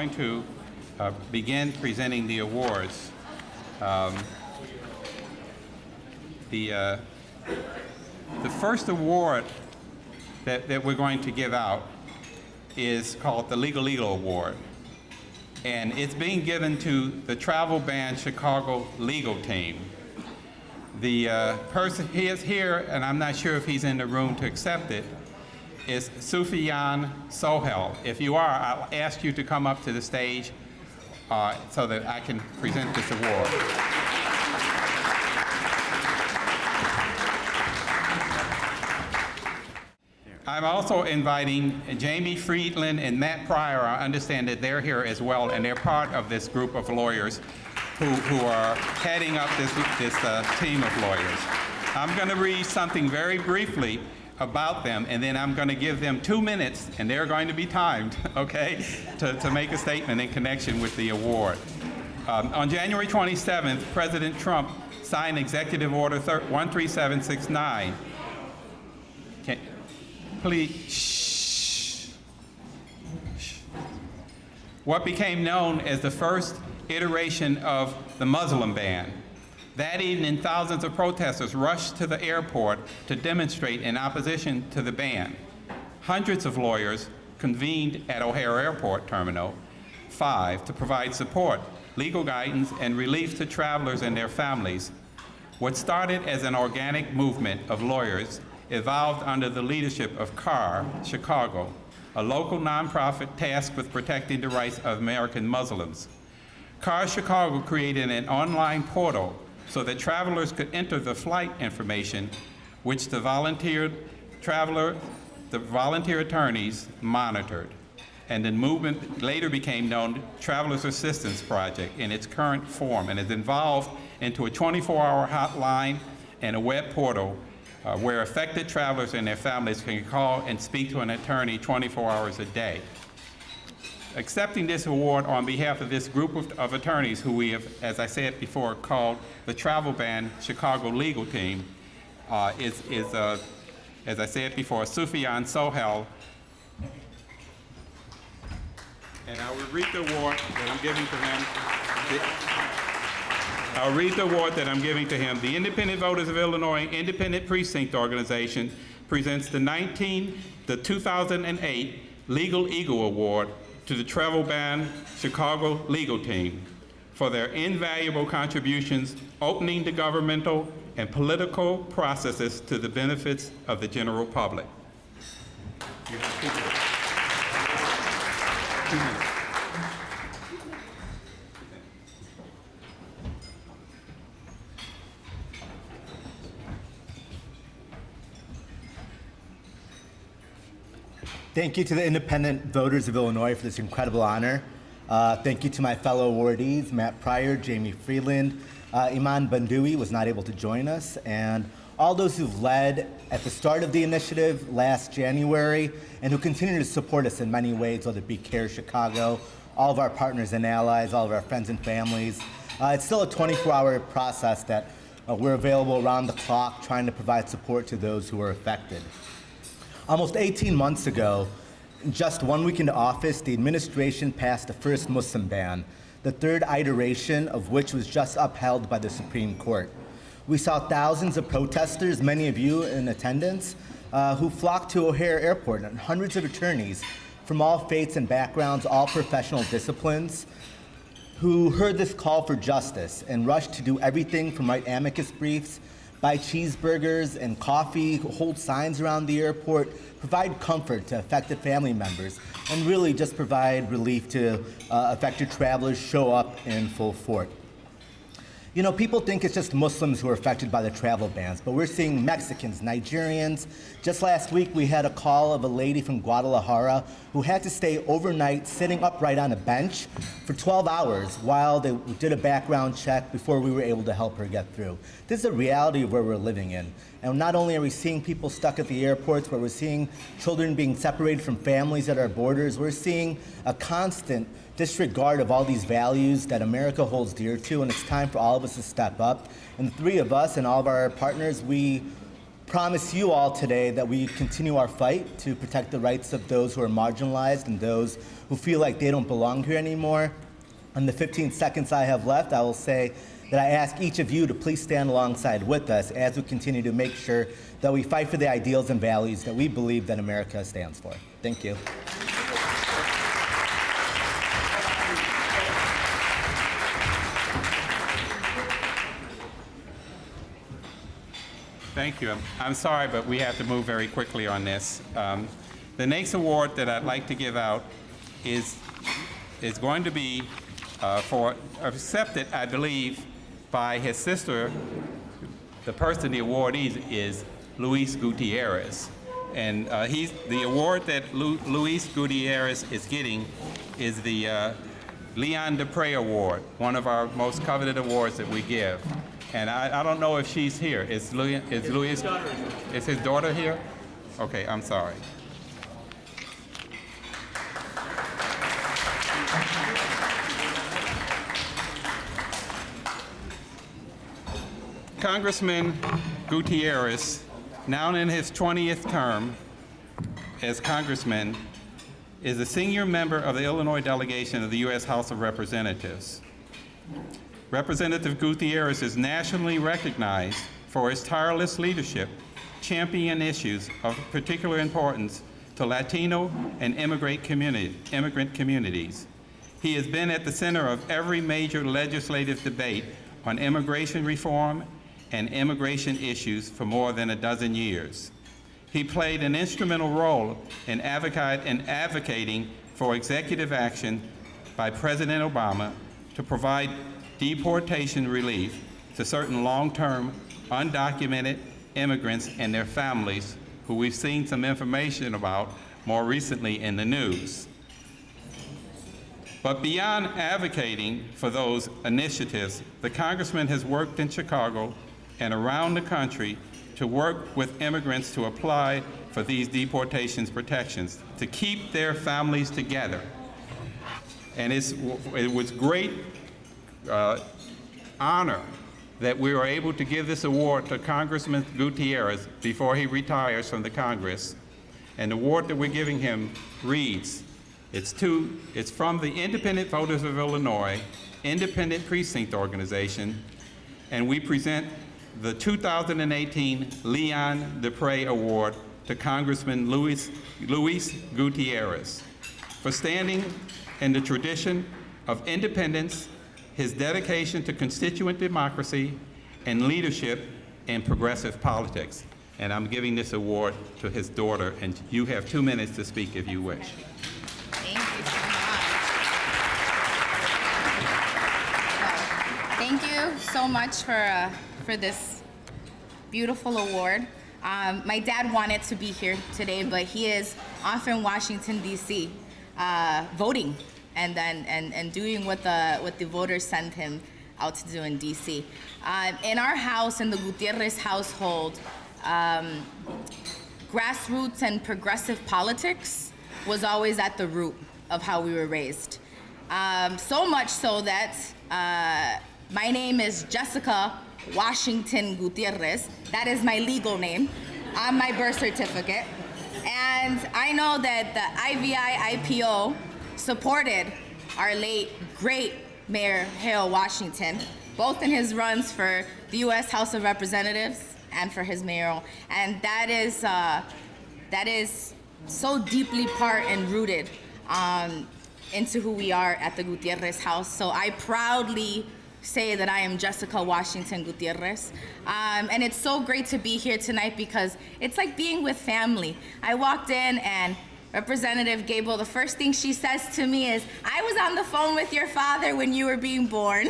going to begin presenting the awards. The first award that we're going to give out is called the Legal Eagle Award. And it's being given to the Travel Ban Chicago legal team. The person, he is here, and I'm not sure if he's in the room to accept it, is Sufyan Sohail. If you are, I'll ask you to come up to the stage so that I can present this award. I'm also inviting Jamie Friedland and Matt Pryor. I understand that they're here as well, and they're part of this group of lawyers who are heading up this team of lawyers. I'm going to read something very briefly about them, and then I'm going to give them 2 minutes, and they're going to be timed, okay, to make a statement in connection with the award. On January 27th, President Trump signed Executive Order 13769. Please, shh. What became known as the first iteration of the Muslim ban. That evening, thousands of protesters rushed to the airport to demonstrate in opposition to the ban. Hundreds of lawyers convened at O'Hare Airport Terminal 5 to provide support, legal guidance, and relief to travelers and their families. What started as an organic movement of lawyers evolved under the leadership of CAR Chicago, a local nonprofit tasked with protecting the rights of American Muslims. CAR Chicago created an online portal so that travelers could enter the flight information, which the volunteer attorneys monitored. And the movement later became known Travelers Assistance Project in its current form, and has evolved into a 24-hour hotline and a web portal where affected travelers and their families can call and speak to an attorney 24 hours a day. Accepting this award on behalf of this group of attorneys who we have, as I said before, called the Travel Ban Chicago Legal Team is as I said before, Sufyan Sohail. And I will read the award that I'm giving to him. I'll read the award that I'm giving to him. The Independent Voters of Illinois Independent Precinct Organization presents the 2008 Legal Eagle Award to the Travel Ban Chicago Legal Team for their invaluable contributions opening the governmental and political processes to the benefits of the general public. You have 2 minutes. 2 minutes. Thank you to the independent voters of Illinois for this incredible honor. Thank you to my fellow awardees, Matt Pryor, Jamie Freeland. Iman Bandoui was not able to join us, and all those who've led at the start of the initiative last January and who continue to support us in many ways, whether it be CARE Chicago, all of our partners and allies, all of our friends and families. It's still a 24-hour process that we're available around the clock trying to provide support to those who are affected. Almost 18 months ago, just 1 week into office, the administration passed the first Muslim ban, the third iteration of which was just upheld by the Supreme Court. We saw thousands of protesters, many of you in attendance, who flocked to O'Hare Airport, and hundreds of attorneys from all faiths and backgrounds, all professional disciplines, who heard this call for justice and rushed to do everything from write amicus briefs, buy cheeseburgers and coffee, hold signs around the airport, provide comfort to affected family members, and really just provide relief to affected travelers show up in full force. You know, people think it's just Muslims who are affected by the travel bans, but we're seeing Mexicans, Nigerians. Just last week, we had a call of a lady from Guadalajara who had to stay overnight sitting upright on a bench for 12 hours while they did a background check before we were able to help her get through. This is the reality of where we're living in. And not only are we seeing people stuck at the airports, but we're seeing children being separated from families at our borders. We're seeing a constant disregard of all these values that America holds dear to, and it's time for all of us to step up. And the 3 of us and all of our partners, we promise you all today that we continue our fight to protect the rights of those who are marginalized and those who feel like they don't belong here anymore. In the 15 seconds I have left, I will say that I ask each of you to please stand alongside with us as we continue to make sure that we fight for the ideals and values that we believe that America stands for. Thank you. Thank you. I'm sorry, but we have to move very quickly on this. The next award that I'd like to give out is going to be accepted, I believe, by his sister. The person the awardee is Luis Gutierrez. And the award that Luis Gutierrez is getting is the Leon Dupre Award, one of our most coveted awards that we give. And I don't know if she's here. Is his daughter here? Okay, I'm sorry. Congressman Gutierrez, now in his 20th term as congressman, is a senior member of the Illinois delegation of the U.S. House of Representatives. Representative Gutierrez is nationally recognized for his tireless leadership, championing issues of particular importance to Latino and immigrant communities. He has been at the center of every major legislative debate on immigration reform and immigration issues for more than a dozen years. He played an instrumental role in advocating for executive action by President Obama to provide deportation relief to certain long-term undocumented immigrants and their families who we've seen some information about more recently in the news. But beyond advocating for those initiatives, the congressman has worked in Chicago and around the country to work with immigrants to apply for these deportation protections, to keep their families together. And it was great honor that we were able to give this award to Congressman Gutierrez before he retires from the Congress. And the award that we're giving him reads, it's from the Independent Voters of Illinois, Independent Precinct Organization, and we present the 2018 Leon Dupre Award to Congressman Luis Gutierrez for standing in the tradition of independence, his dedication to constituent democracy, and leadership in progressive politics. And I'm giving this award to his daughter, and you have 2 minutes to speak if you wish. Thank you so much. Thank you so much for this beautiful award. My dad wanted to be here today, but he is off in Washington, D.C., voting and doing what the voters send him out to do in D.C. In our house, in the Gutierrez household, grassroots and progressive politics was always at the root of how we were raised. So much so that my name is Jessica Washington Gutierrez. That is my legal name on my birth certificate. And I know that the IVI-IPO supported our late, great Mayor Hale Washington, both in his runs for the U.S. House of Representatives and for his mayoral. And that is so deeply part and rooted into who we are at the Gutierrez house. So I proudly say that I am Jessica Washington Gutierrez. And it's so great to be here tonight because it's like being with family. I walked in and Representative Gable, the first thing she says to me is, I was on the phone with your father when you were being born.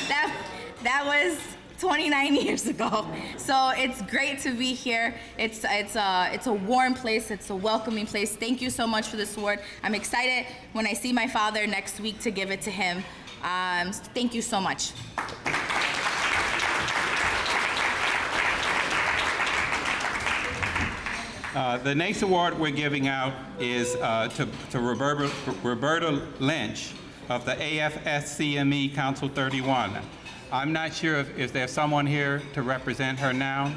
That was 29 years ago. So it's great to be here. It's a warm place. It's a welcoming place. Thank you so much for this award. I'm excited when I see my father next week to give it to him. Thank you so much. The next award we're giving out is to Roberta Lynch of the AFSCME Council 31. I'm not sure if there's someone here to represent her now.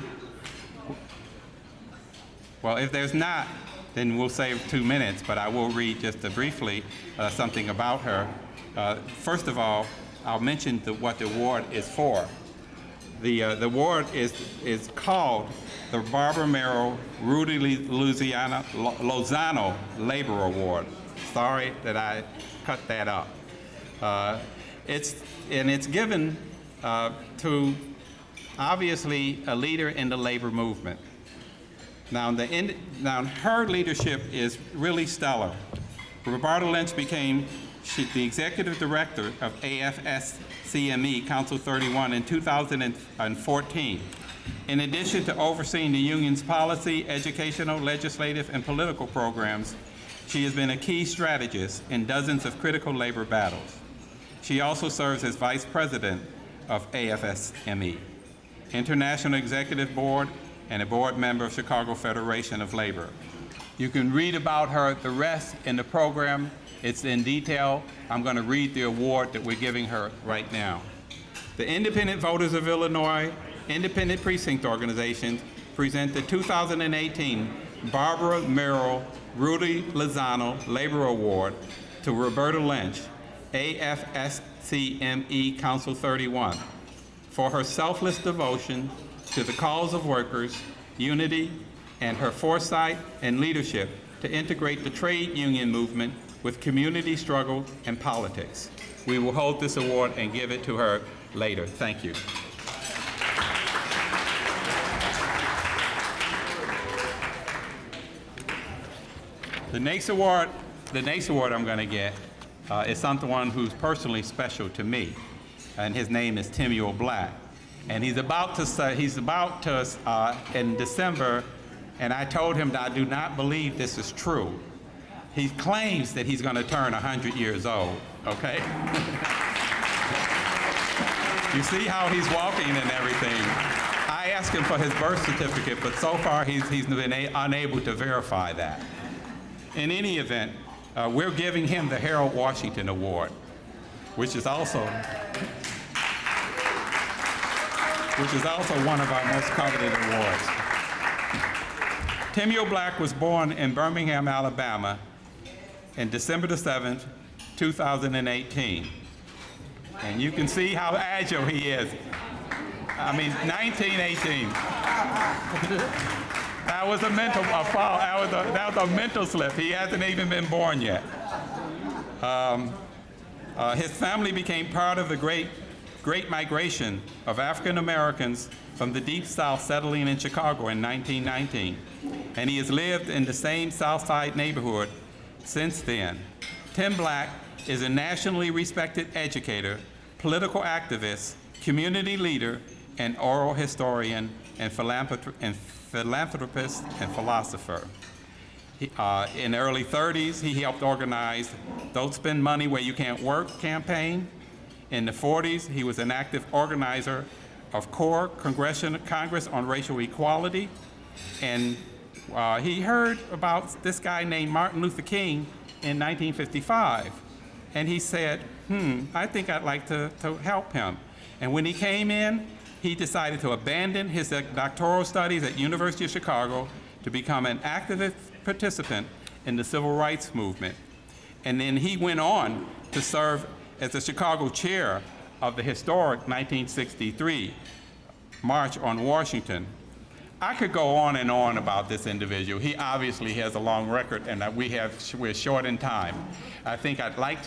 Well, if there's not, then we'll save 2 minutes, but I will read just briefly something about her. First of all, I'll mention what the award is for. The award is called the Barbara Mayoral Rudy Lozano Labor Award. Sorry that I cut that up. It's given to obviously a leader in the labor movement. Now her leadership is really stellar. Roberta Lynch became the executive director of AFSCME Council 31 in 2014. In addition to overseeing the union's policy, educational, legislative, and political programs, she has been a key strategist in dozens of critical labor battles. She also serves as vice president of AFSME, International Executive Board, and a board member of Chicago Federation of Labor. You can read about her, the rest in the program. It's in detail. I'm going to read the award that we're giving her right now. The Independent Voters of Illinois Independent Precinct Organizations present the 2018 Barbara Mayoral Rudy Lozano Labor Award to Roberta Lynch, AFSCME Council 31, for her selfless devotion to the cause of workers, unity, and her foresight and leadership to integrate the trade union movement with community struggle and politics. We will hold this award and give it to her later. Thank you. The next award I'm going to get is someone who's personally special to me, and his name is Mayoral Black. And he's about to in December, and I told him that I do not believe this is true. He claims that he's going to turn 100 years old, okay? You see how he's walking and everything. I asked him for his birth certificate, but so far he's been unable to verify that. In any event, we're giving him the Harold Washington Award, which is also one of our most coveted awards. Mayoral Black was born in Birmingham, Alabama, on December the 7th, 2018. And you can see how agile he is. I mean, 1918. That was a mental fall. That was a mental slip. He hasn't even been born yet. His family became part of the Great Migration of African Americans from the Deep South settling in Chicago in 1919. And he has lived in the same South Side neighborhood since then. Tim Black is a nationally respected educator, political activist, community leader, and oral historian and philanthropist and philosopher. In the early 30s, he helped organize Don't Spend Money Where You Can't Work campaign. In the 40s, he was an active organizer of CORE, Congress on Racial Equality. And he heard about this guy named Martin Luther King in 1955. And he said, I think I'd like to help him. And when he came in, he decided to abandon his doctoral studies at University of Chicago to become an active participant in the civil rights movement. And then he went on to serve as the Chicago chair of the historic 1963 March on Washington. I could go on and on about this individual. He obviously has a long record, and we're short in time. I think I'd like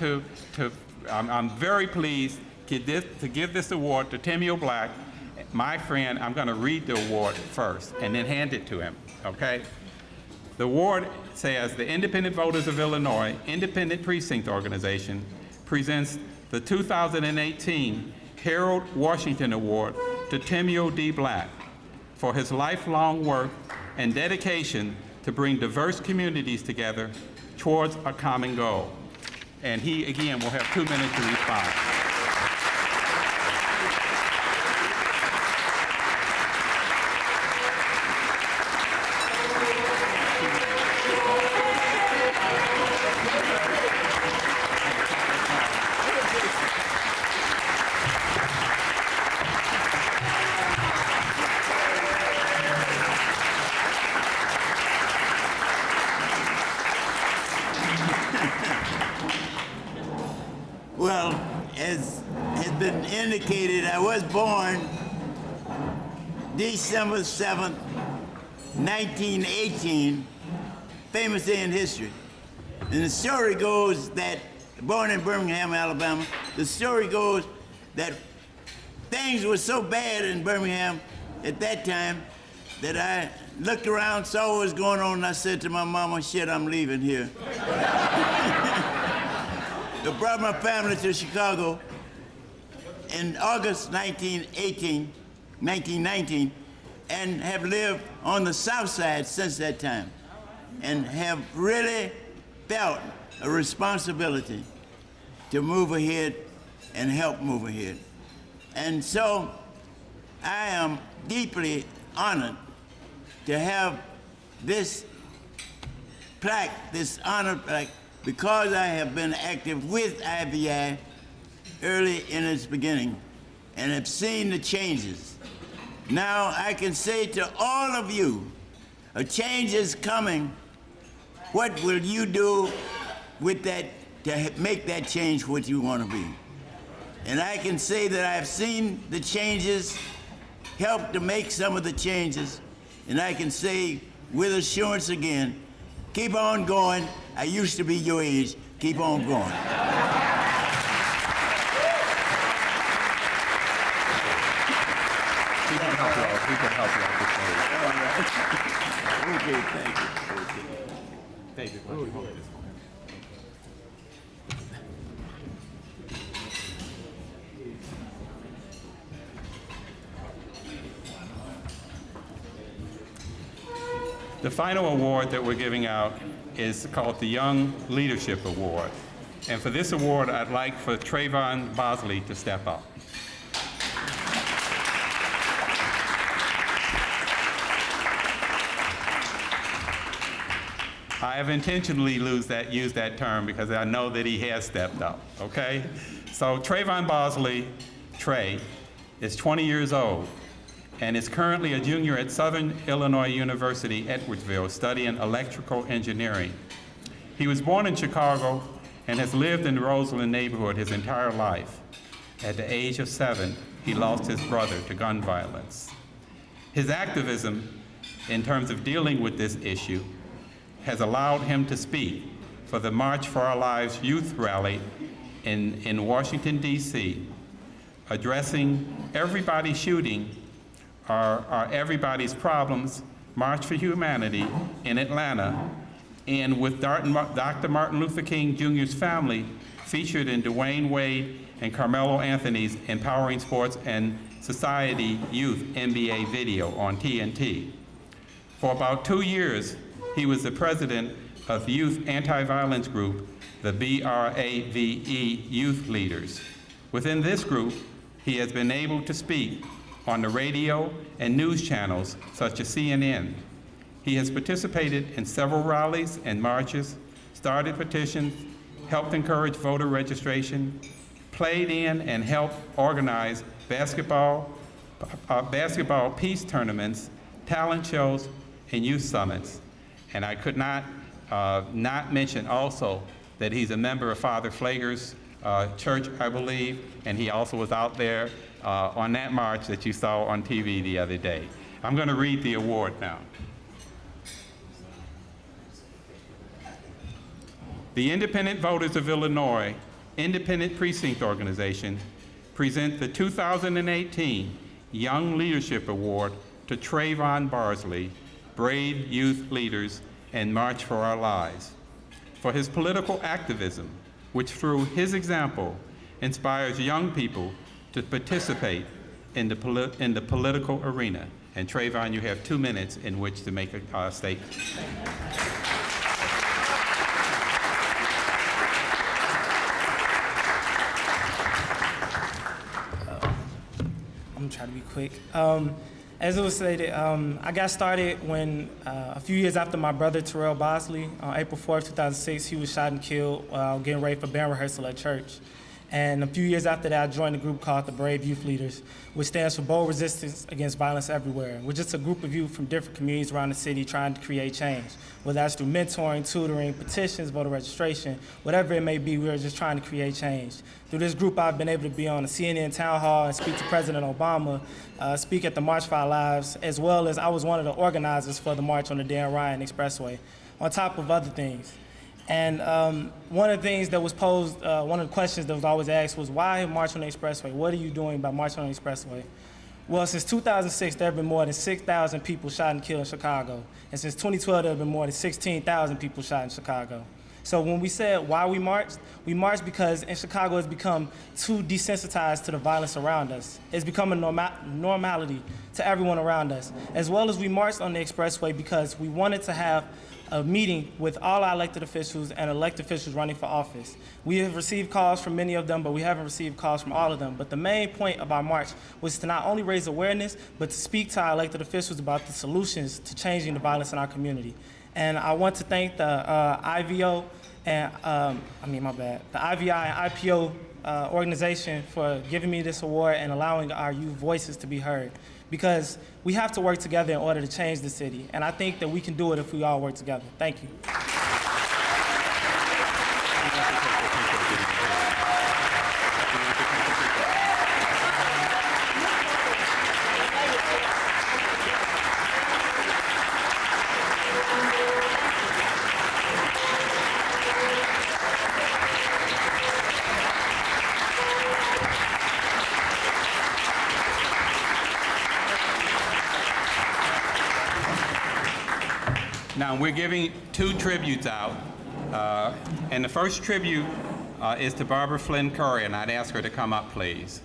I'm very pleased to give this award to Mayoral Black. My friend, I'm going to read the award first and then hand it to him, okay? The award says the Independent Voters of Illinois Independent Precinct Organization presents the 2018 Harold Washington Award to Mayoral D. Black for his lifelong work and dedication to bring diverse communities together towards a common goal. And he, again, will have 2 minutes to respond. Well, as has been indicated, I was born December 7th, 1918, famous day in history. And the story goes that, born in Birmingham, Alabama, the story goes that things were so bad in Birmingham at that time that I looked around, saw what was going on, and I said to my mama, shit, I'm leaving here. I brought my family to Chicago in August 1919, and have lived on the South Side since that time, and have really felt a responsibility to move ahead and help move ahead. And so I am deeply honored to have this plaque, this honor plaque, because I have been active with IVI early in its beginning and have seen the changes. Now I can say to all of you, a change is coming. What will you do with that to make that change what you want to be? And I can say that I've seen the changes, helped to make some of the changes, and I can say with assurance again, keep on going. I used to be your age. Keep on going. We can help you out. We can help you out this way. Okay, thank you. Okay. David, why don't you hold this one? The final award that we're giving out is called the Young Leadership Award. And for this award, I'd like for Trayvon Bosley to step up. I have intentionally used that term because I know that he has stepped up, okay? So Trayvon Bosley, Trey, is 20 years old and is currently a junior at Southern Illinois University, Edwardsville, studying electrical engineering. He was born in Chicago and has lived in the Roseland neighborhood his entire life. At the age of 7, he lost his brother to gun violence. His activism in terms of dealing with this issue has allowed him to speak for the March for Our Lives youth rally in Washington, D.C., addressing everybody's shooting or everybody's problems, March for Humanity in Atlanta, and with Dr. Martin Luther King Jr.'s family featured in Dwayne Wade and Carmelo Anthony's Empowering Sports and Society Youth NBA video on TNT. For about 2 years, he was the president of youth anti-violence group, the BRAVE Youth Leaders. Within this group, he has been able to speak on the radio and news channels such as CNN. He has participated in several rallies and marches, started petitions, helped encourage voter registration, played in and helped organize basketball peace tournaments, talent shows, and youth summits. And I could not mention also that he's a member of Father Flager's church, I believe, and he also was out there on that march that you saw on TV the other day. I'm going to read the award now. The Independent Voters of Illinois Independent Precinct Organization present the 2018 Young Leadership Award to Trayvon Bosley, Brave Youth Leaders, and March for Our Lives, for his political activism, which through his example inspires young people to participate in the political arena. And Trayvon, you have 2 minutes in which to make a statement. I'm trying to be quick. As it was stated, I got started when a few years after my brother Terrell Bosley, on April 4th, 2006, he was shot and killed while getting ready for band rehearsal at church. And a few years after that, I joined a group called the Brave Youth Leaders, which stands for Bold Resistance Against Violence Everywhere. We're just a group of youth from different communities around the city trying to create change, whether that's through mentoring, tutoring, petitions, voter registration, whatever it may be, we're just trying to create change. Through this group, I've been able to be on a CNN town hall and speak to President Obama, speak at the March for Our Lives, as well as I was one of the organizers for the March on the Dan Ryan Expressway, on top of other things. And one of the things that was posed, one of the questions that was always asked was, why March on the Expressway? What are you doing by March on the Expressway? Well, since 2006, there have been more than 6,000 people shot and killed in Chicago. And since 2012, there have been more than 16,000 people shot in Chicago. So when we said why we marched because in Chicago it's become too desensitized to the violence around us. It's become a normality to everyone around us. As well as we marched on the Expressway because we wanted to have a meeting with all our elected officials and elected officials running for office. We have received calls from many of them, but we haven't received calls from all of them. But the main point of our march was to not only raise awareness, but to speak to our elected officials about the solutions to changing the violence in our community. And I want to thank the IVO and, the IVI and IPO organization for giving me this award and allowing our youth voices to be heard. Because we have to work together in order to change the city. And I think that we can do it if we all work together. Thank you. Now, we're giving 2 tributes out, and the first tribute is to Barbara Flynn Curry, and I'd ask her to come up, please.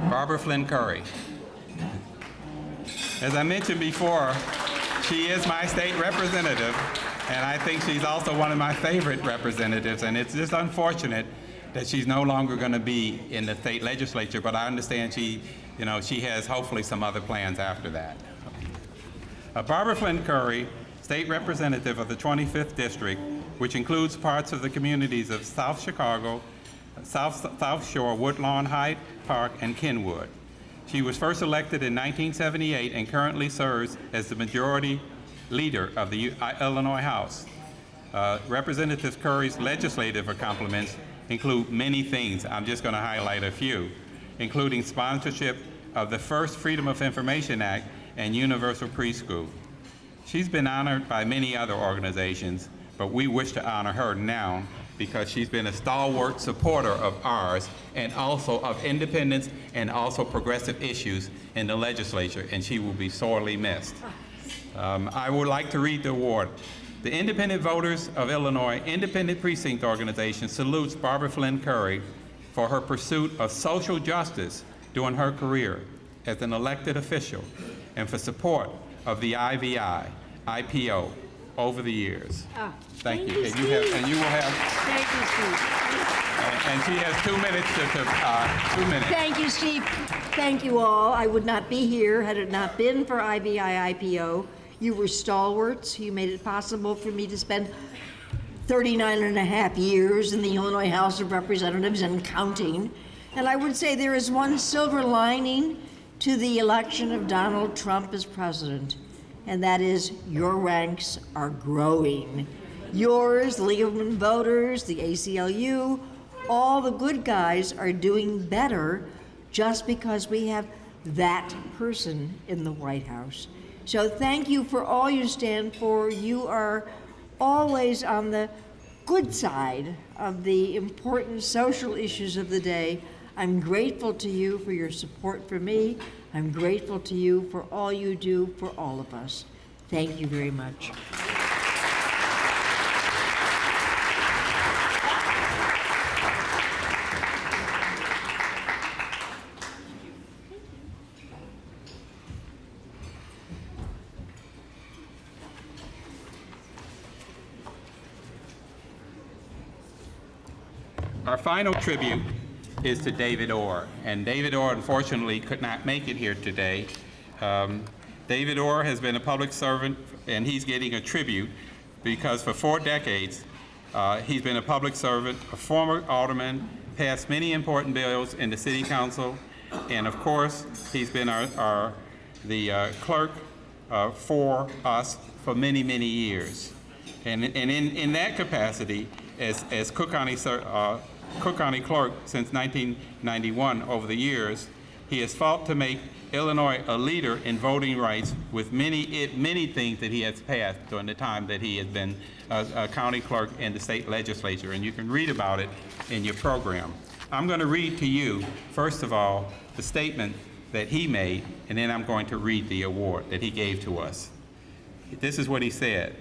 Barbara Flynn Curry. As I mentioned before, she is my state representative, and I think she's also one of my favorite representatives, and it's just unfortunate that she's no longer going to be in the state legislature, but I understand she has hopefully some other plans after that. Barbara Flynn Curry, State Representative of the 25th District, which includes parts of the communities of South Chicago, South Shore, Woodlawn Heights, Park, and Kenwood. She was first elected in 1978 and currently serves as the Majority Leader of the Illinois House. Representative Curry's legislative accomplishments include many things. I'm just going to highlight a few, including sponsorship of the first Freedom of Information Act and universal preschool. She's been honored by many other organizations, but we wish to honor her now because she's been a stalwart supporter of ours and also of independence and also progressive issues in the legislature, and she will be sorely missed. I would like to read the award. The Independent Voters of Illinois Independent Precinct Organization salutes Barbara Flynn Curry for her pursuit of social justice during her career as an elected official, and for support of the IVI, IPO over the years. Thank you. Thank you, And you will have, Thank you, Steve. and she has 2 minutes 2 minutes. Thank you, Steve. Thank you all. I would not be here had it not been for IVI IPO. You were stalwarts. You made it possible for me to spend 39 and a half years in the Illinois House of Representatives and counting. And I would say there is one silver lining to the election of Donald Trump as president, and that is your ranks are growing. Yours, the League of Women Voters, the ACLU, all the good guys are doing better just because we have that person in the White House. So thank you for all you stand for. You are always on the good side of the important social issues of the day. I'm grateful to you for your support for me. I'm grateful to you for all you do for all of us. Thank you very much. Our final tribute is to David Orr, and David Orr unfortunately could not make it here today. David Orr has been a public servant, and he's getting a tribute because for 4 decades He's been a public servant, a former alderman, passed many important bills in the city council, and of course, he's been the clerk for us for many, many years. And in that capacity, as Cook County clerk since 1991 over the years, he has fought to make Illinois a leader in voting rights with many things that he has passed during the time that he has been a county clerk in the state legislature, and you can read about it in your program. I'm going to read to you, first of all, the statement that he made, and then I'm going to read the award that he gave to us. This is what he said.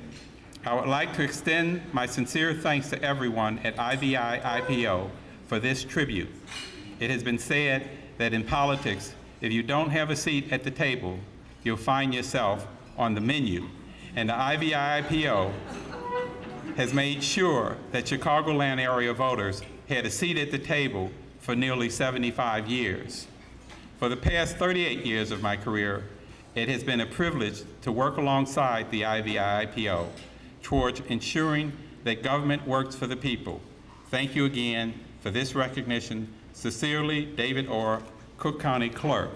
I would like to extend my sincere thanks to everyone at IVI-IPO for this tribute. It has been said that in politics, if you don't have a seat at the table, you'll find yourself on the menu. And the IVI-IPO has made sure that Chicagoland area voters had a seat at the table for nearly 75 years. For the past 38 years of my career, it has been a privilege to work alongside the IVI-IPO towards ensuring that government works for the people. Thank you again for this recognition. Sincerely, David Orr, Cook County Clerk.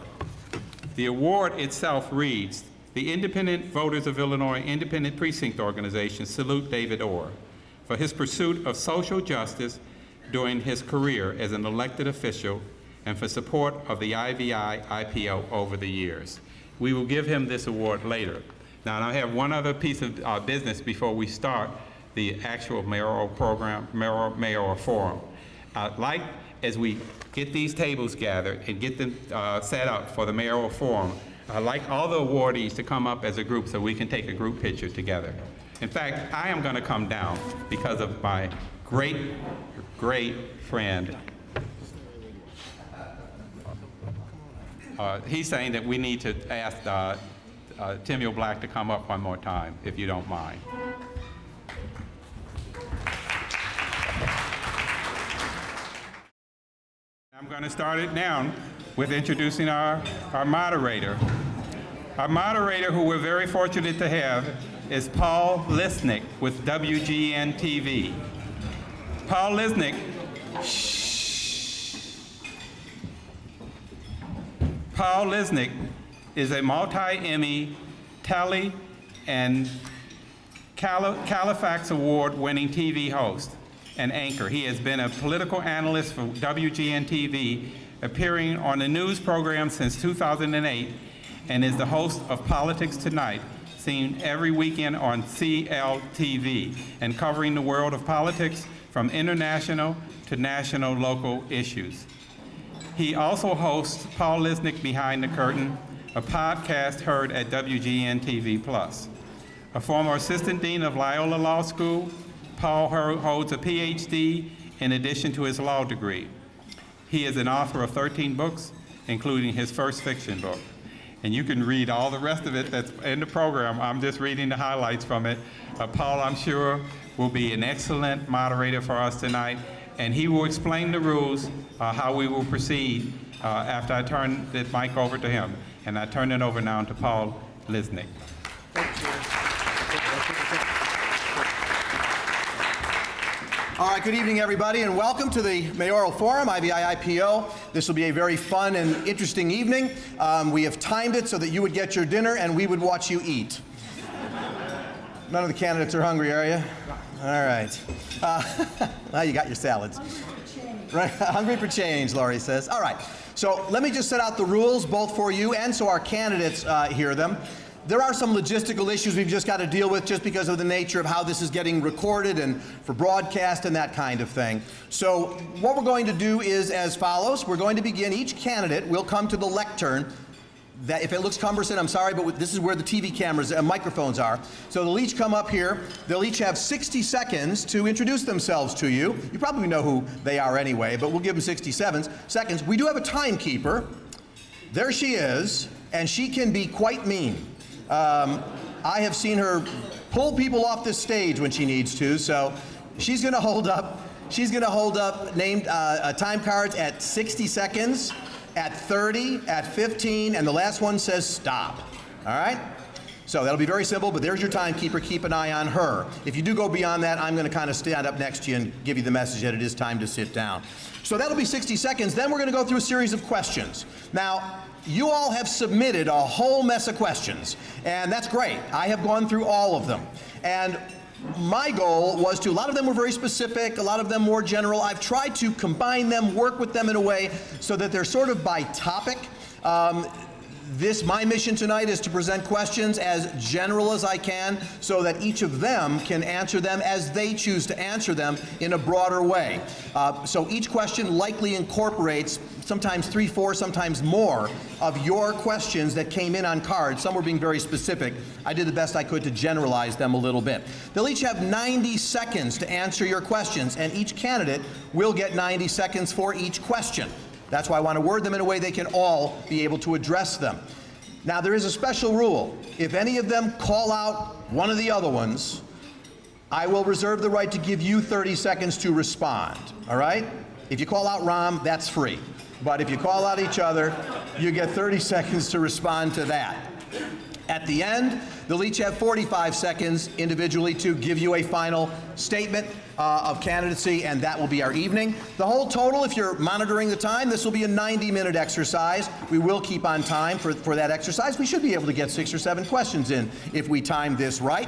The award itself reads, the Independent Voters of Illinois Independent Precinct Organization salute David Orr for his pursuit of social justice during his career as an elected official and for support of the IVI-IPO over the years. We will give him this award later. Now, I have one other piece of business before we start the actual mayoral program, mayoral forum. I'd like, as we get these tables gathered and get them set up for the mayoral forum, I'd like all the awardees to come up as a group so we can take a group picture together. In fact, I am going to come down because of my great friend. He's saying that we need to ask Timmy Black to come up one more time, if you don't mind. I'm going to start it now with introducing our moderator. Our moderator, who we're very fortunate to have, is Paul Lisnick with WGN-TV. Paul Lisnick, Paul Lisnick is a multi-Emmy, Tally, and Califax Award-winning TV host and anchor. He has been a political analyst for WGN-TV, appearing on the news program since 2008, and is the host of Politics Tonight, seen every weekend on CLTV, and covering the world of politics from international to national local issues. He also hosts Paul Lisnick Behind the Curtain, a podcast heard at WGN-TV+. A former assistant dean of Loyola Law School, Paul holds a PhD in addition to his law degree. He is an author of 13 books, including his first fiction book. And you can read all the rest of it that's in the program. I'm just reading the highlights from it. Paul, I'm sure, will be an excellent moderator for us tonight, and he will explain the rules, how we will proceed after I turn the mic over to him. And I turn it over now to Paul Lisnick. Thank you. All right, good evening, everybody, and welcome to the Mayoral Forum, IVI-IPO. This will be a very fun and interesting evening. We have timed it so that you would get your dinner and we would watch you eat. None of the candidates are hungry, are you? All right. Well, you got your salads. Right, hungry for change, Laurie says. All right, so let me just set out the rules, both for you and so our candidates hear them. There are some logistical issues we've just got to deal with just because of the nature of how this is getting recorded and for broadcast and that kind of thing. So what we're going to do is as follows. We're going to begin, each candidate will come to the lectern. That if it looks cumbersome, I'm sorry, but this is where the TV cameras and microphones are. So they'll each come up here. They'll each have 60 seconds to introduce themselves to you. You probably know who they are anyway, but we'll give them 60 seconds. We do have a timekeeper. There she is, and she can be quite mean. I have seen her pull people off the stage when she needs to, so she's going to hold up. She's going to hold up named time cards at 60 seconds, at 30, at 15, and the last one says stop. All right? So that'll be very simple, but there's your timekeeper. Keep an eye on her. If you do go beyond that, I'm going to kind of stand up next to you and give you the message that it is time to sit down. So that'll be 60 seconds. Then we're going to go through a series of questions. Now, you all have submitted a whole mess of questions, and that's great. I have gone through all of them. And my goal was to, a lot of them were very specific, a lot of them more general. I've tried to combine them, work with them in a way so that they're sort of by topic. My mission tonight is to present questions as general as I can so that each of them can answer them as they choose to answer them in a broader way. So each question likely incorporates sometimes 3, 4, sometimes more of your questions that came in on cards. Some were being very specific. I did the best I could to generalize them a little bit. They'll each have 90 seconds to answer your questions, and each candidate will get 90 seconds for each question. That's why I want to word them in a way they can all be able to address them. Now, there is a special rule. If any of them call out one of the other ones, I will reserve the right to give you 30 seconds to respond, all right? If you call out Rom, that's free. But if you call out each other, you get 30 seconds to respond to that. At the end, they'll each have 45 seconds individually to give you a final statement of candidacy, and that will be our evening. The whole total, if you're monitoring the time, this will be a 90-minute exercise. We will keep on time for that exercise. We should be able to get 6 or 7 questions in if we time this right.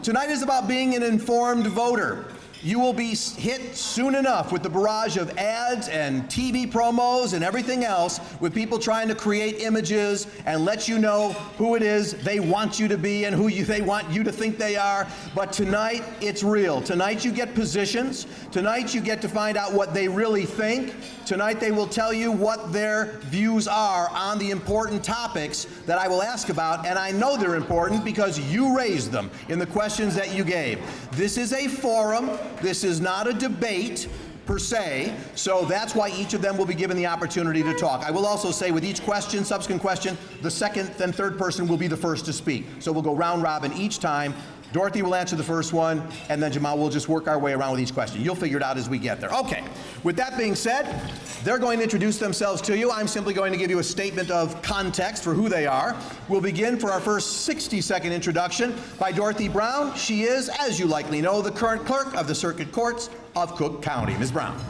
Tonight is about being an informed voter. You will be hit soon enough with the barrage of ads and TV promos and everything else with people trying to create images and let you know who it is they want you to be and who they want you to think they are. But tonight, it's real. Tonight you get positions. Tonight you get to find out what they really think. Tonight they will tell you what their views are on the important topics that I will ask about, and I know they're important because you raised them in the questions that you gave. This is a forum. This is not a debate per se, so that's why each of them will be given the opportunity to talk. I will also say with each question, subsequent question, the second and third person will be the first to speak. So we'll go round robin each time. Dorothy will answer the first one, and then Jamal will just work our way around with each question. You'll figure it out as we get there. Okay, with that being said, they're going to introduce themselves to you. I'm simply going to give you a statement of context for who they are. We'll begin for our first 60-second introduction by Dorothy Brown. She is, as you likely know, the current clerk of the Circuit Courts of Cook County. Ms. Brown.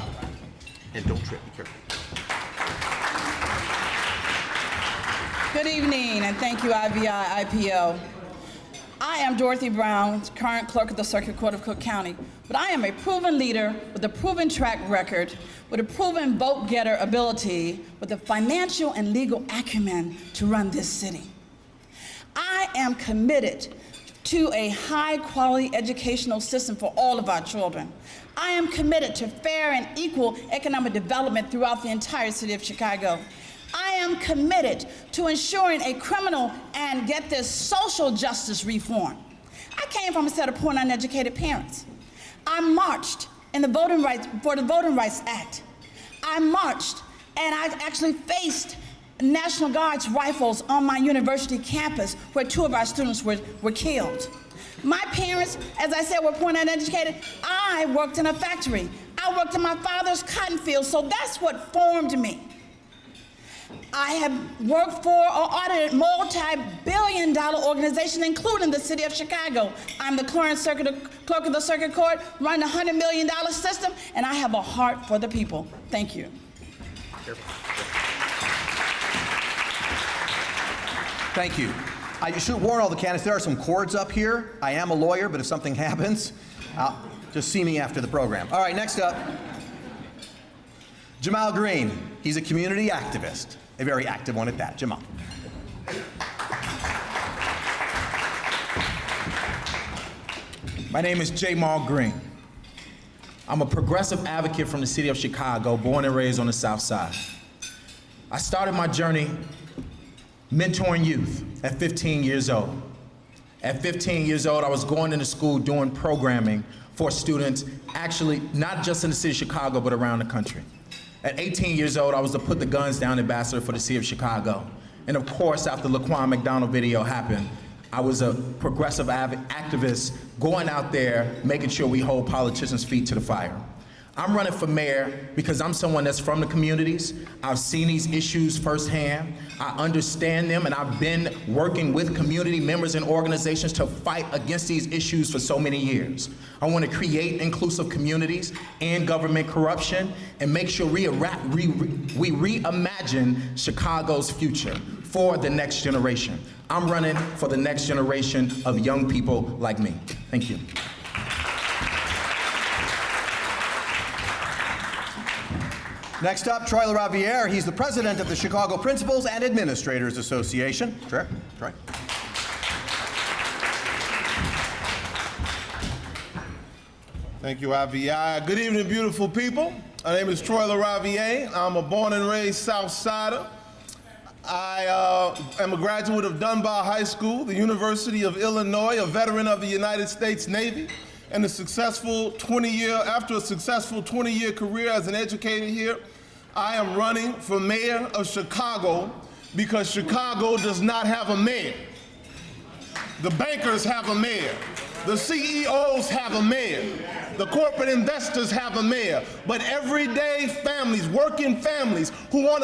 And don't trip, be careful. Good evening, and thank you, IVI-IPO. I am Dorothy Brown, current clerk of the Circuit Court of Cook County, but I am a proven leader with a proven track record, with a proven vote-getter ability, with the financial and legal acumen to run this city. I am committed to a high-quality educational system for all of our children. I am committed to fair and equal economic development throughout the entire city of Chicago. I am committed to ensuring a criminal and, get this, social justice reform. I came from a set of poor and uneducated parents. I marched for the Voting Rights Act. I marched and I actually faced National Guard's rifles on my university campus where 2 of our students were killed. My parents, as I said, were poor and uneducated. I worked in a factory. I worked in my father's cotton field, so that's what formed me. I have worked for or audited multi-billion-dollar organizations, including the city of Chicago. I'm the current clerk of the Circuit Court, run a $100 million system, and I have a heart for the people. Thank you. Thank you. I should warn all the candidates, there are some cords up here. I am a lawyer, but if something happens, just see me after the program. All right, next up, Jamal Green. He's a community activist, a very active one at that. Jamal. My name is Jamal Green. I'm a progressive advocate from the city of Chicago, born and raised on the South Side. I started my journey mentoring youth at 15 years old. At 15 years old, I was going into school doing programming for students, actually not just in the city of Chicago, but around the country. At 18 years old, I was the Put the Guns Down ambassador for the city of Chicago. And of course, after the Laquan McDonald video happened, I was a progressive activist going out there, making sure we hold politicians' feet to the fire. I'm running for mayor because I'm someone that's from the communities. I've seen these issues firsthand. I understand them, and I've been working with community members and organizations to fight against these issues for so many years. I want to create inclusive communities and government corruption and make sure we reimagine Chicago's future for the next generation. I'm running for the next generation of young people like me. Thank you. Next up, Troy LaRaviere. He's the president of the Chicago Principals and Administrators Association. Troy. Thank you, IVI. Good evening, beautiful people. My name is Troy LaRaviere. I'm a born and raised South Sider. I am a graduate of Dunbar High School, the University of Illinois, a veteran of the United States Navy, and after a successful 20-year career as an educator here, I am running for mayor of Chicago because Chicago does not have a mayor. The bankers have a mayor. The CEOs have a mayor. The corporate investors have a mayor. But everyday families, working families who want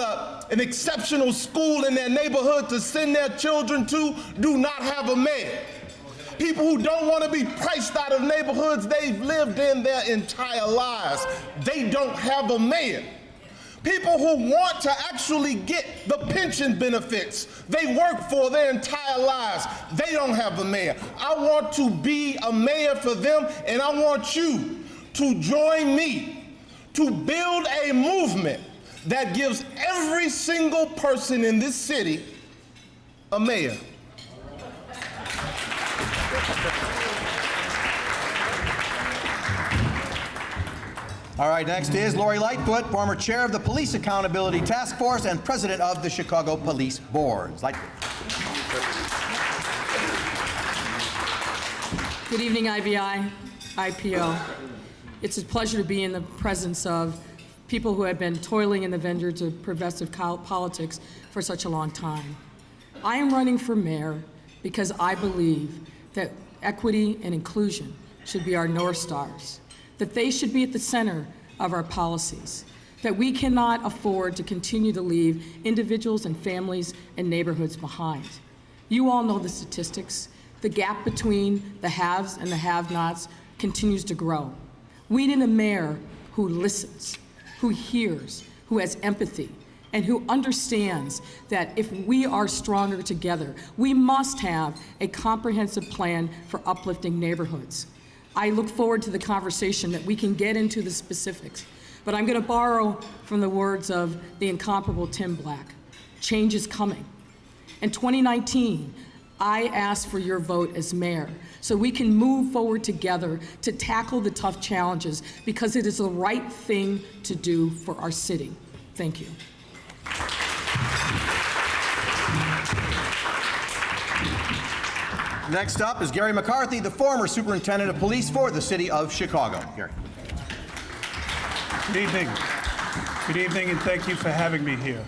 an exceptional school in their neighborhood to send their children to do not have a mayor. People who don't want to be priced out of neighborhoods they've lived in their entire lives, they don't have a mayor. People who want to actually get the pension benefits they work for their entire lives, they don't have a mayor. I want to be a mayor for them, and I want you to join me to build a movement that gives every single person in this city a mayor. All right, next is Lori Lightfoot, former chair of the Police Accountability Task Force and president of the Chicago Police Boards. Lightfoot. Good evening, IVI, IPO. It's a pleasure to be in the presence of people who have been toiling in the vineyards of progressive politics for such a long time. I am running for mayor because I believe that equity and inclusion should be our North Stars, that they should be at the center of our policies, that we cannot afford to continue to leave individuals and families and neighborhoods behind. You all know the statistics. The gap between the haves and the have-nots continues to grow. We need a mayor who listens, who hears, who has empathy, and who understands that if we are stronger together, we must have a comprehensive plan for uplifting neighborhoods. I look forward to the conversation that we can get into the specifics, but I'm going to borrow from the words of the incomparable Tim Black. Change is coming. In 2019, I asked for your vote as mayor so we can move forward together to tackle the tough challenges because it is the right thing to do for our city. Thank you. Next up is Gary McCarthy, the former superintendent of police for the city of Chicago. Gary. Good evening. Good evening, and thank you for having me here.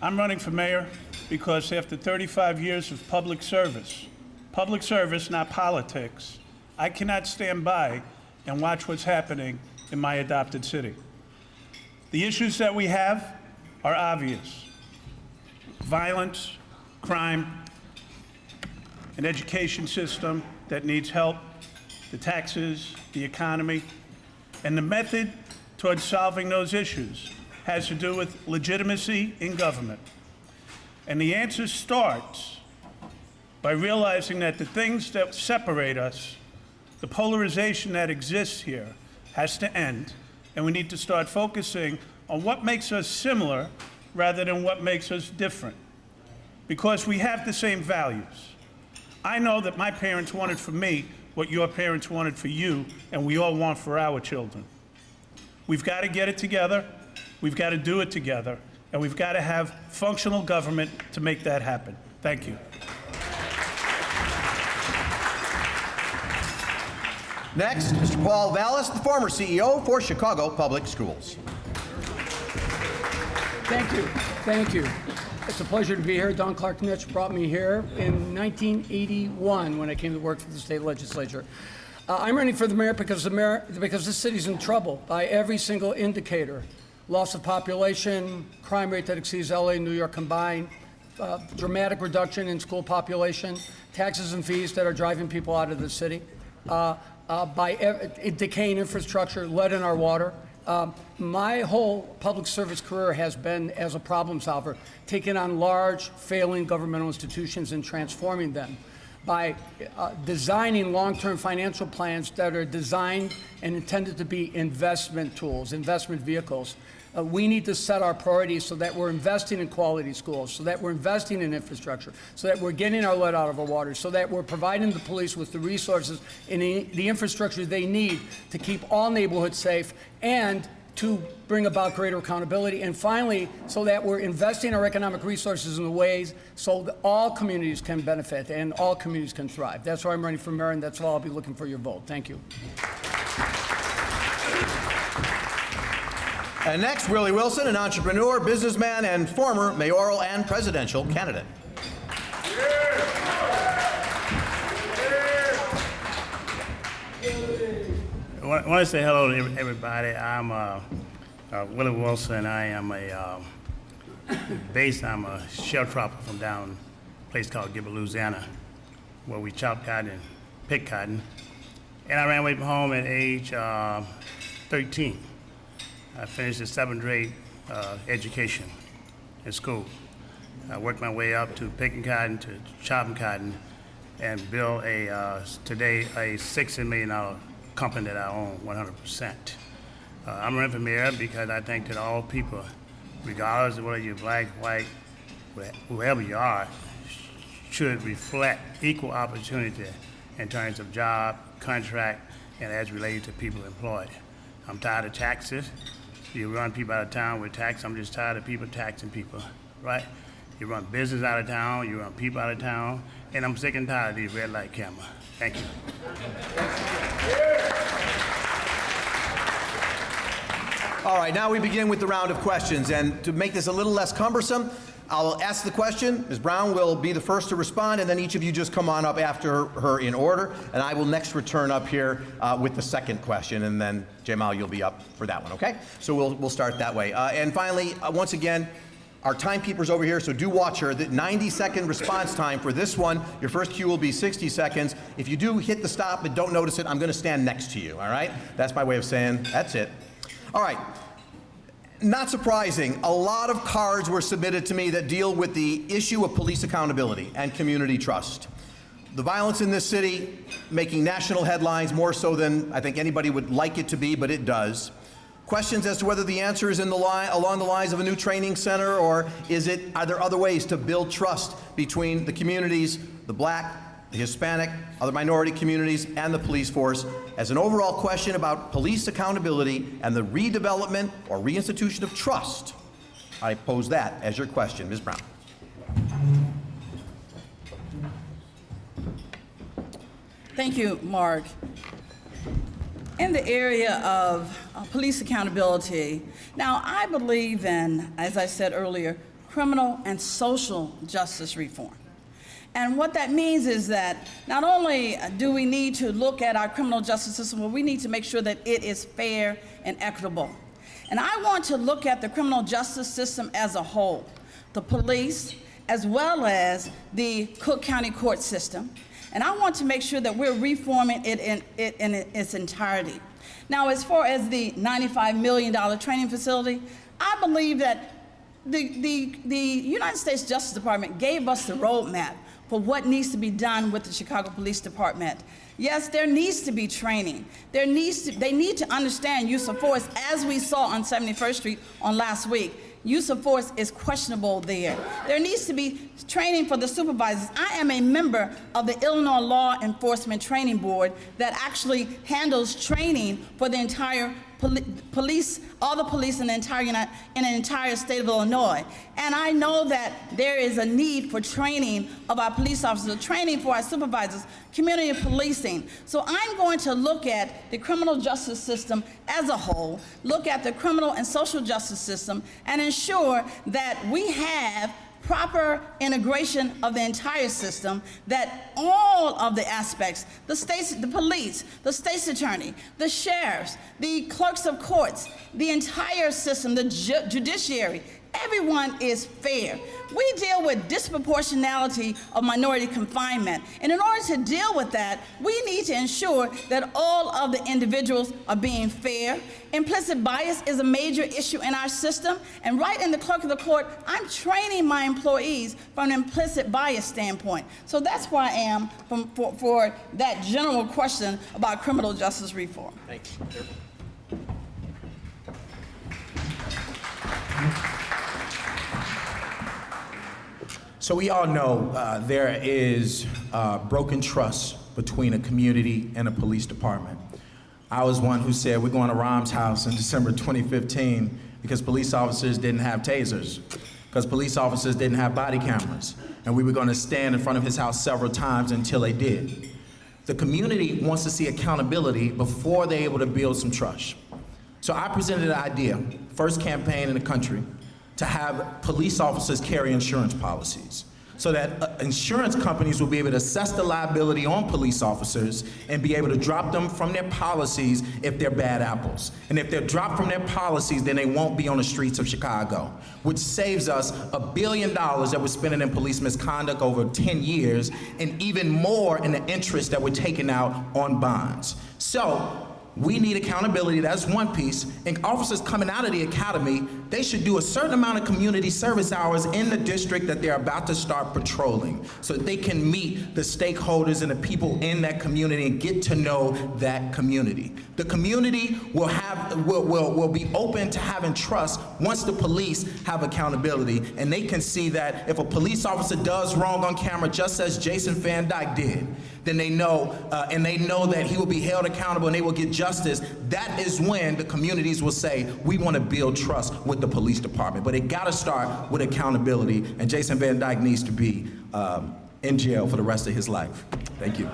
I'm running for mayor because after 35 years of public service, not politics, I cannot stand by and watch what's happening in my adopted city. The issues that we have are obvious. Violence, crime, an education system that needs help, the taxes, the economy, and the method towards solving those issues has to do with legitimacy in government. And the answer starts by realizing that the things that separate us, the polarization that exists here, has to end, and we need to start focusing on what makes us similar rather than what makes us different, because we have the same values. I know that my parents wanted for me what your parents wanted for you, and we all want for our children. We've got to get it together, we've got to do it together, and we've got to have functional government to make that happen. Thank you. Next, Mr. Paul Vallis, the former CEO for Chicago Public Schools. Thank you. Thank you. It's a pleasure to be here. Don Clark Mitch brought me here in 1981 when I came to work for the state legislature. I'm running for the mayor because this city's in trouble by every single indicator. Loss of population, crime rate that exceeds LA and New York combined, dramatic reduction in school population, taxes and fees that are driving people out of the city, decaying infrastructure, lead in our water. My whole public service career has been as a problem solver, taking on large, failing governmental institutions and transforming them by designing long-term financial plans that are designed and intended to be investment tools, investment vehicles. We need to set our priorities so that we're investing in quality schools, so that we're investing in infrastructure, so that we're getting our lead out of our water, so that we're providing the police with the resources and the infrastructure they need to keep all neighborhoods safe and to bring about greater accountability. And finally, so that we're investing our economic resources in the ways so that all communities can benefit and all communities can thrive. That's why I'm running for mayor, and that's why I'll be looking for your vote. Thank you. And next, Willie Wilson, an entrepreneur, businessman, and former mayoral and presidential candidate. I want to say hello to everybody. I'm Willie Wilson. I am I'm a sharecropper from down a place called Gilbert, Louisiana, where we chop cotton and pick cotton. And I ran away from home at age 13. I finished the 7th grade education in school. I worked my way up to picking cotton, to chopping cotton, and built today a $60 million company that I own 100%. I'm running for mayor because I think that all people, regardless of whether you're black, white, whoever you are, should reflect equal opportunity in terms of job, contract, and as related to people employed. I'm tired of taxes. You run people out of town with tax. I'm just tired of people taxing people, right? You run business out of town, you run people out of town, and I'm sick and tired of these red light cameras. Thank you. All right, now we begin with the round of questions. And to make this a little less cumbersome, I'll ask the question. Ms. Brown will be the first to respond, and then each of you just come on up after her in order. And I will next return up here with the second question, and then Jamal, you'll be up for that one, okay? So we'll start that way. And finally, once again, our timekeeper's over here, so do watch her. The 90-second response time for this one. Your first cue will be 60 seconds. If you do hit the stop and don't notice it, I'm going to stand next to you, all right? That's my way of saying that's it. All right. Not surprising, a lot of cards were submitted to me that deal with the issue of police accountability and community trust. The violence in this city making national headlines more so than I think anybody would like it to be, but it does. Questions as to whether the answer is along the lines of a new training center, or are there other ways to build trust between the communities, the black, the Hispanic, other minority communities, and the police force, as an overall question about police accountability and the redevelopment or reinstitution of trust. I pose that as your question. Ms. Brown. Thank you, Mark. In the area of police accountability, now I believe in, as I said earlier, criminal and social justice reform. And what that means is that not only do we need to look at our criminal justice system, but we need to make sure that it is fair and equitable. And I want to look at the criminal justice system as a whole, the police, as well as the Cook County court system. And I want to make sure that we're reforming it in its entirety. Now, as far as the $95 million training facility, I believe that the United States Justice Department gave us the roadmap for what needs to be done with the Chicago Police Department. Yes, there needs to be training. They need to understand use of force, as we saw on 71st Street on last week. Use of force is questionable there. There needs to be training for the supervisors. I am a member of the Illinois Law Enforcement Training Board that actually handles training for the entire police, all the police in the entire state of Illinois. And I know that there is a need for training of our police officers, training for our supervisors, community policing. So I'm going to look at the criminal justice system as a whole, look at the criminal and social justice system, and ensure that we have proper integration of the entire system, that all of the aspects, the police, the state's attorney, the sheriffs, the clerks of courts, the entire system, the judiciary, everyone is fair. We deal with disproportionality of minority confinement, and in order to deal with that, we need to ensure that all of the individuals are being fair. Implicit bias is a major issue in our system, and right in the clerk of the court, I'm training my employees from an implicit bias standpoint. So that's where I am for that general question about criminal justice reform. Thank you. So we all know there is broken trust between a community and a police department. I was one who said we're going to Rahm's house in December 2015 because police officers didn't have tasers, because police officers didn't have body cameras, and we were going to stand in front of his house several times until they did. The community wants to see accountability before they're able to build some trust. So I presented an idea, first campaign in the country, to have police officers carry insurance policies so that insurance companies will be able to assess the liability on police officers and be able to drop them from their policies if they're bad apples. And if they're dropped from their policies, then they won't be on the streets of Chicago, which saves us $1 billion that we're spending in police misconduct over 10 years, and even more in the interest that we're taking out on bonds. So we need accountability, that's one piece, and officers coming out of the academy, they should do a certain amount of community service hours in the district that they're about to start patrolling, so that they can meet the stakeholders and the people in that community and get to know that community. The community will be open to having trust once the police have accountability, and they can see that if a police officer does wrong on camera, just as Jason Van Dyke did, then they know, and they know that he will be held accountable and they will get justice. That is when the communities will say, we want to build trust with the police department. But it got to start with accountability, and Jason Van Dyke needs to be in jail for the rest of his life. Thank you.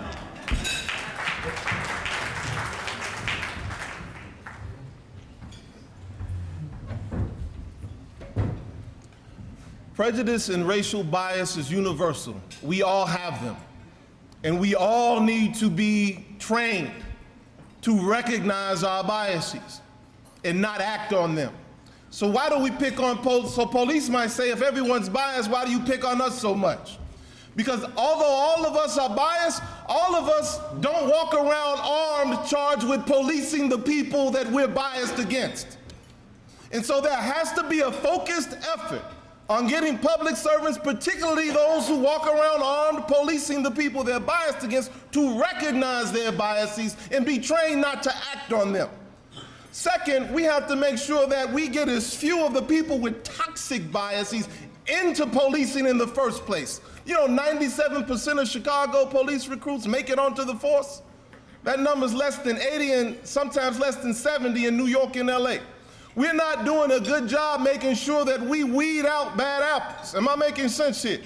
Prejudice and racial bias is universal. We all have them. And we all need to be trained to recognize our biases and not act on them. So why do we pick on police? So police might say, if everyone's biased, why do you pick on us so much? Because although all of us are biased, all of us don't walk around armed, charged with policing the people that we're biased against. And so there has to be a focused effort on getting public servants, particularly those who walk around armed, policing the people they're biased against, to recognize their biases and be trained not to act on them. Second, we have to make sure that we get as few of the people with toxic biases into policing in the first place. You know, 97% of Chicago police recruits make it onto the force. That number's less than 80 and sometimes less than 70 in New York and LA. We're not doing a good job making sure that we weed out bad apples. Am I making sense here?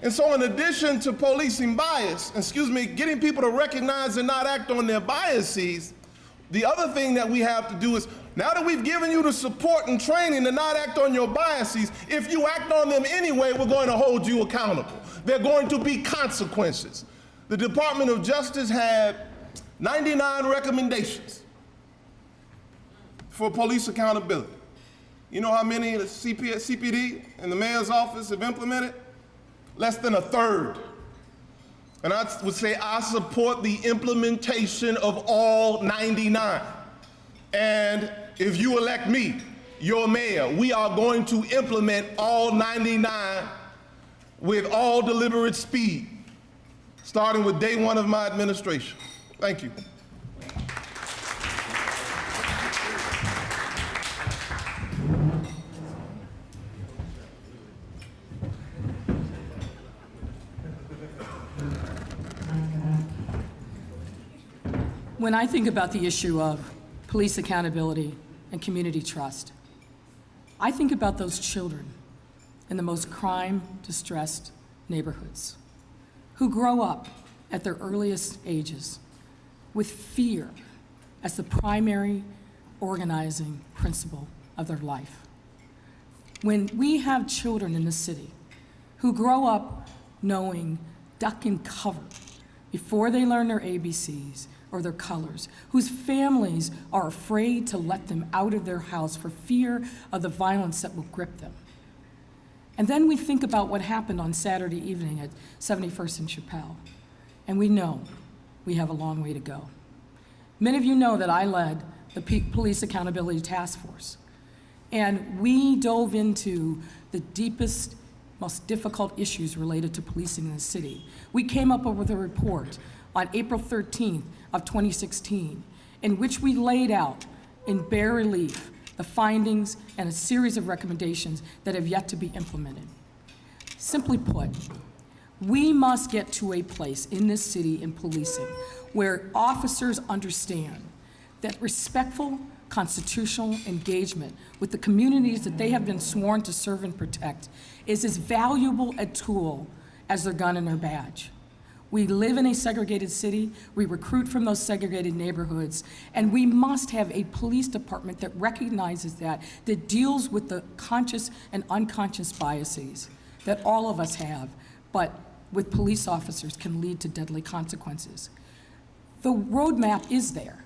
And so in addition to policing bias, getting people to recognize and not act on their biases, the other thing that we have to do is, now that we've given you the support and training to not act on your biases, if you act on them anyway, we're going to hold you accountable. There are going to be consequences. The Department of Justice had 99 recommendations for police accountability. You know how many the CPD and the mayor's office have implemented? Less than a third. And I would say I support the implementation of all 99. And if you elect me, your mayor, we are going to implement all 99 with all deliberate speed, starting with day one of my administration. Thank you. When I think about the issue of police accountability and community trust, I think about those children in the most crime-distressed neighborhoods who grow up at their earliest ages with fear as the primary organizing principle of their life. When we have children in the city who grow up knowing duck and cover before they learn their ABCs or their colors, whose families are afraid to let them out of their house for fear of the violence that will grip them. And then we think about what happened on Saturday evening at 71st and Chappelle, and we know we have a long way to go. Many of you know that I led the Police Accountability Task Force, and we dove into the deepest, most difficult issues related to policing in the city. We came up with a report on April 13th of 2016, in which we laid out in bare relief the findings and a series of recommendations that have yet to be implemented. Simply put, we must get to a place in this city in policing where officers understand that respectful constitutional engagement with the communities that they have been sworn to serve and protect is as valuable a tool as their gun and their badge. We live in a segregated city, we recruit from those segregated neighborhoods, and we must have a police department that recognizes that deals with the conscious and unconscious biases that all of us have, but with police officers can lead to deadly consequences. The roadmap is there,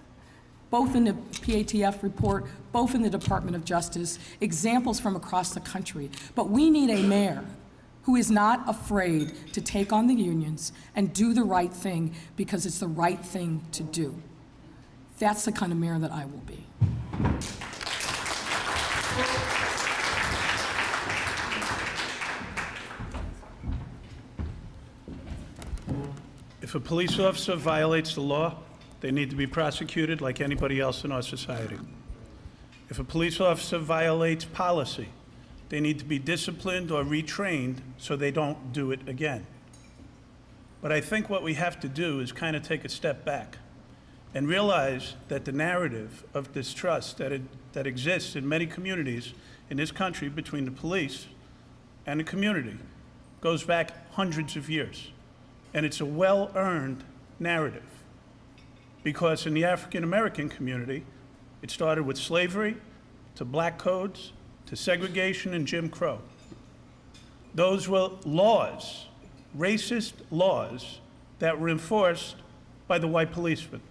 both in the PATF report, both in the Department of Justice, examples from across the country. But we need a mayor who is not afraid to take on the unions and do the right thing because it's the right thing to do. That's the kind of mayor that I will be. If a police officer violates the law, they need to be prosecuted like anybody else in our society. If a police officer violates policy, they need to be disciplined or retrained so they don't do it again. But I think what we have to do is kind of take a step back and realize that the narrative of distrust that exists in many communities in this country between the police and the community goes back hundreds of years. And it's a well-earned narrative, because in the African American community, it started with slavery, to black codes, to segregation and Jim Crow. Those were laws, racist laws, that were enforced by the white policeman.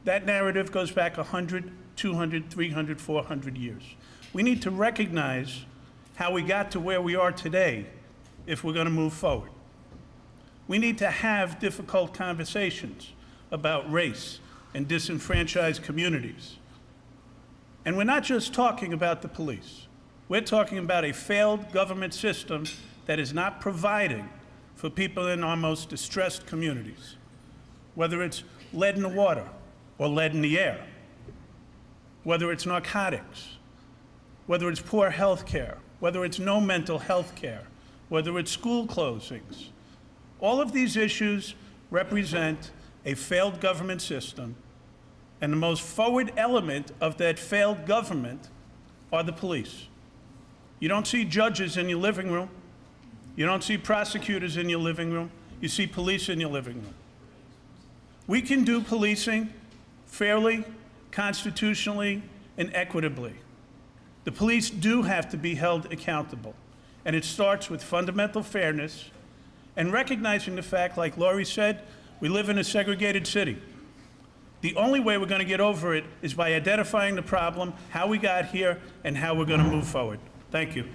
That narrative goes back 100, 200, 300, 400 years. We need to recognize how we got to where we are today if we're going to move forward. We need to have difficult conversations about race and disenfranchised communities. And we're not just talking about the police. We're talking about a failed government system that is not providing for people in our most distressed communities, whether it's lead in the water or lead in the air, whether it's narcotics, whether it's poor health care, whether it's no mental health care, whether it's school closings. All of these issues represent a failed government system, and the most forward element of that failed government are the police. You don't see judges in your living room. You don't see prosecutors in your living room. You see police in your living room. We can do policing fairly, constitutionally, and equitably. The police do have to be held accountable, and it starts with fundamental fairness and recognizing the fact, like Laurie said, we live in a segregated city. The only way we're going to get over it is by identifying the problem, how we got here, and how we're going to move forward. Thank you.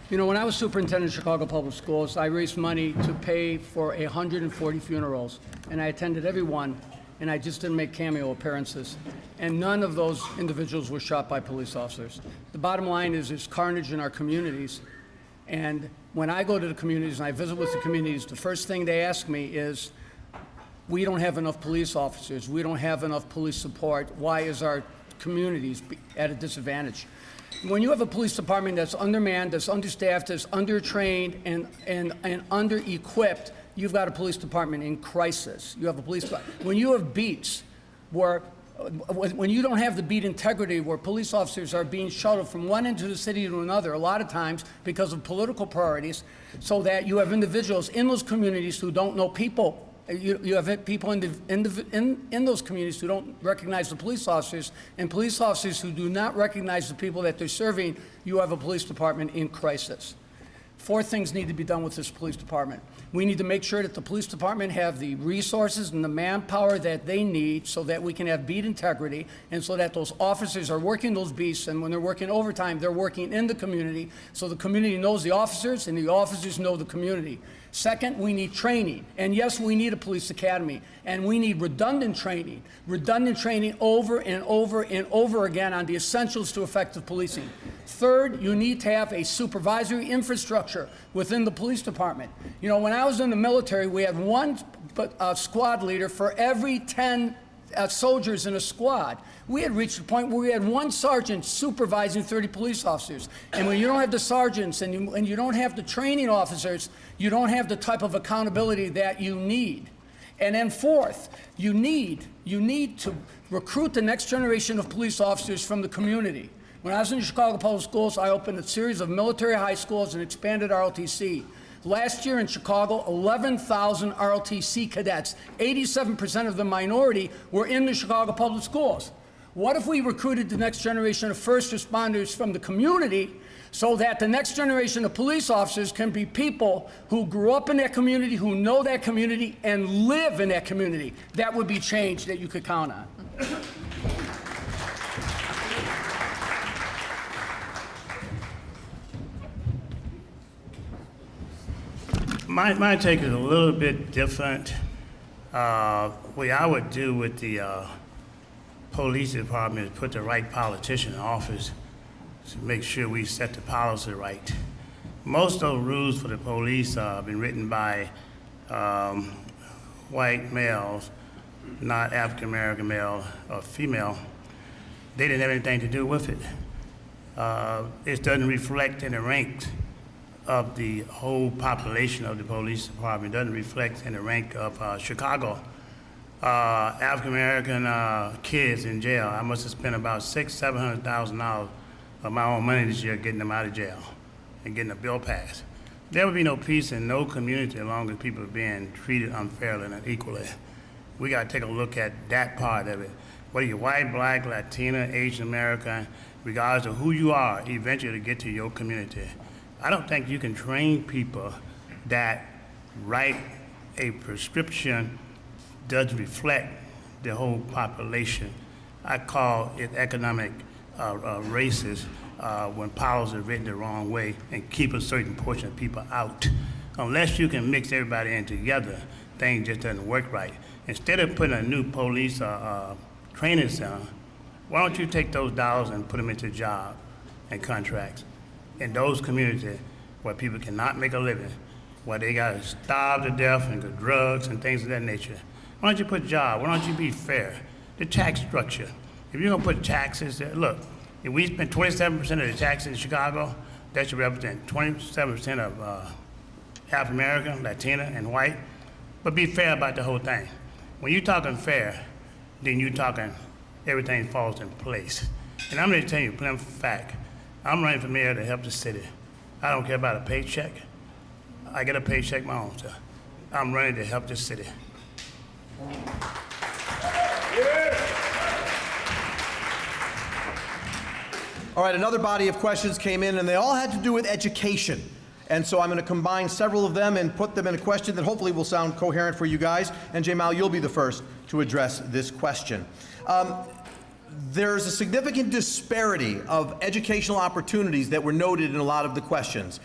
You know, when I was superintendent of Chicago Public Schools, I raised money to pay for 140 funerals, and I attended every one, and I just didn't make cameo appearances. And none of those individuals were shot by police officers. The bottom line is there's carnage in our communities, and when I go to the communities and I visit with the communities, the first thing they ask me is, we don't have enough police officers, we don't have enough police support, why is our communities at a disadvantage? When you have a police department that's undermanned, that's understaffed, that's undertrained, and under-equipped, you've got a police department in crisis. You have a police, when you have beats where, when you don't have the beat integrity where police officers are being shuttled from one end of the city to another, a lot of times because of political priorities, so that you have individuals in those communities who don't know people You have people in those communities who don't recognize the police officers, and police officers who do not recognize the people that they're serving. You have a police department in crisis. 4 things need to be done with this police department. We need to make sure that the police department have the resources and the manpower that they need so that we can have beat integrity, and so that those officers are working those beats, and when they're working overtime, they're working in the community, so the community knows the officers and the officers know the community. Second, we need training. And yes, we need a police academy. And we need redundant training over and over and over again on the essentials to effective policing. Third, you need to have a supervisory infrastructure within the police department. You know, when I was in the military, we had one squad leader for every 10 soldiers in a squad. We had reached a point where we had one sergeant supervising 30 police officers. And when you don't have the sergeants and you don't have the training officers, you don't have the type of accountability that you need. And then fourth, you need to recruit the next generation of police officers from the community. When I was in Chicago Public Schools, I opened a series of military high schools and expanded ROTC. Last year in Chicago, 11,000 ROTC cadets, 87% of the minority, were in the Chicago Public Schools. What if we recruited the next generation of first responders from the community so that the next generation of police officers can be people who grew up in that community, who know that community, and live in that community? That would be change that you could count on. My take is a little bit different. What I would do with the police department is put the right politician in office to make sure we set the policy right. Most of those rules for the police have been written by white males, not African American male or female. They didn't have anything to do with it. It doesn't reflect in the ranks of the whole population of the police department. It doesn't reflect in the rank of Chicago. African American kids in jail, I must have spent about $600,000-$700,000 of my own money this year getting them out of jail and getting a bill passed. There would be no peace in no community as long as people are being treated unfairly and unequally. We got to take a look at that part of it. Whether you're white, black, Latina, Asian American, regardless of who you are, eventually to get to your community. I don't think you can train people that write a prescription doesn't reflect the whole population. I call it economic racist when policies are written the wrong way and keep a certain portion of people out. Unless you can mix everybody in together, things just doesn't work right. Instead of putting a new police training center, why don't you take those dollars and put them into jobs and contracts in those communities where people cannot make a living, where they got to starve to death and get drugs and things of that nature. Why don't you put jobs? Why don't you be fair? The tax structure. If you're gonna put taxes there, look, if we spend 27% of the taxes in Chicago, that should represent 27% of African American, Latina, and white. But be fair about the whole thing. When you're talking fair, then you're talking everything falls in place. And I'm gonna tell you a plain fact. I'm running for mayor to help the city. I don't care about a paycheck. I get a paycheck my own, sir. I'm running to help the city. All right, another body of questions came in, and they all had to do with education. And so I'm going to combine several of them and put them in a question that hopefully will sound coherent for you guys. And Jamal, you'll be the first to address this question. There's a significant disparity of educational opportunities that were noted in a lot of the questions.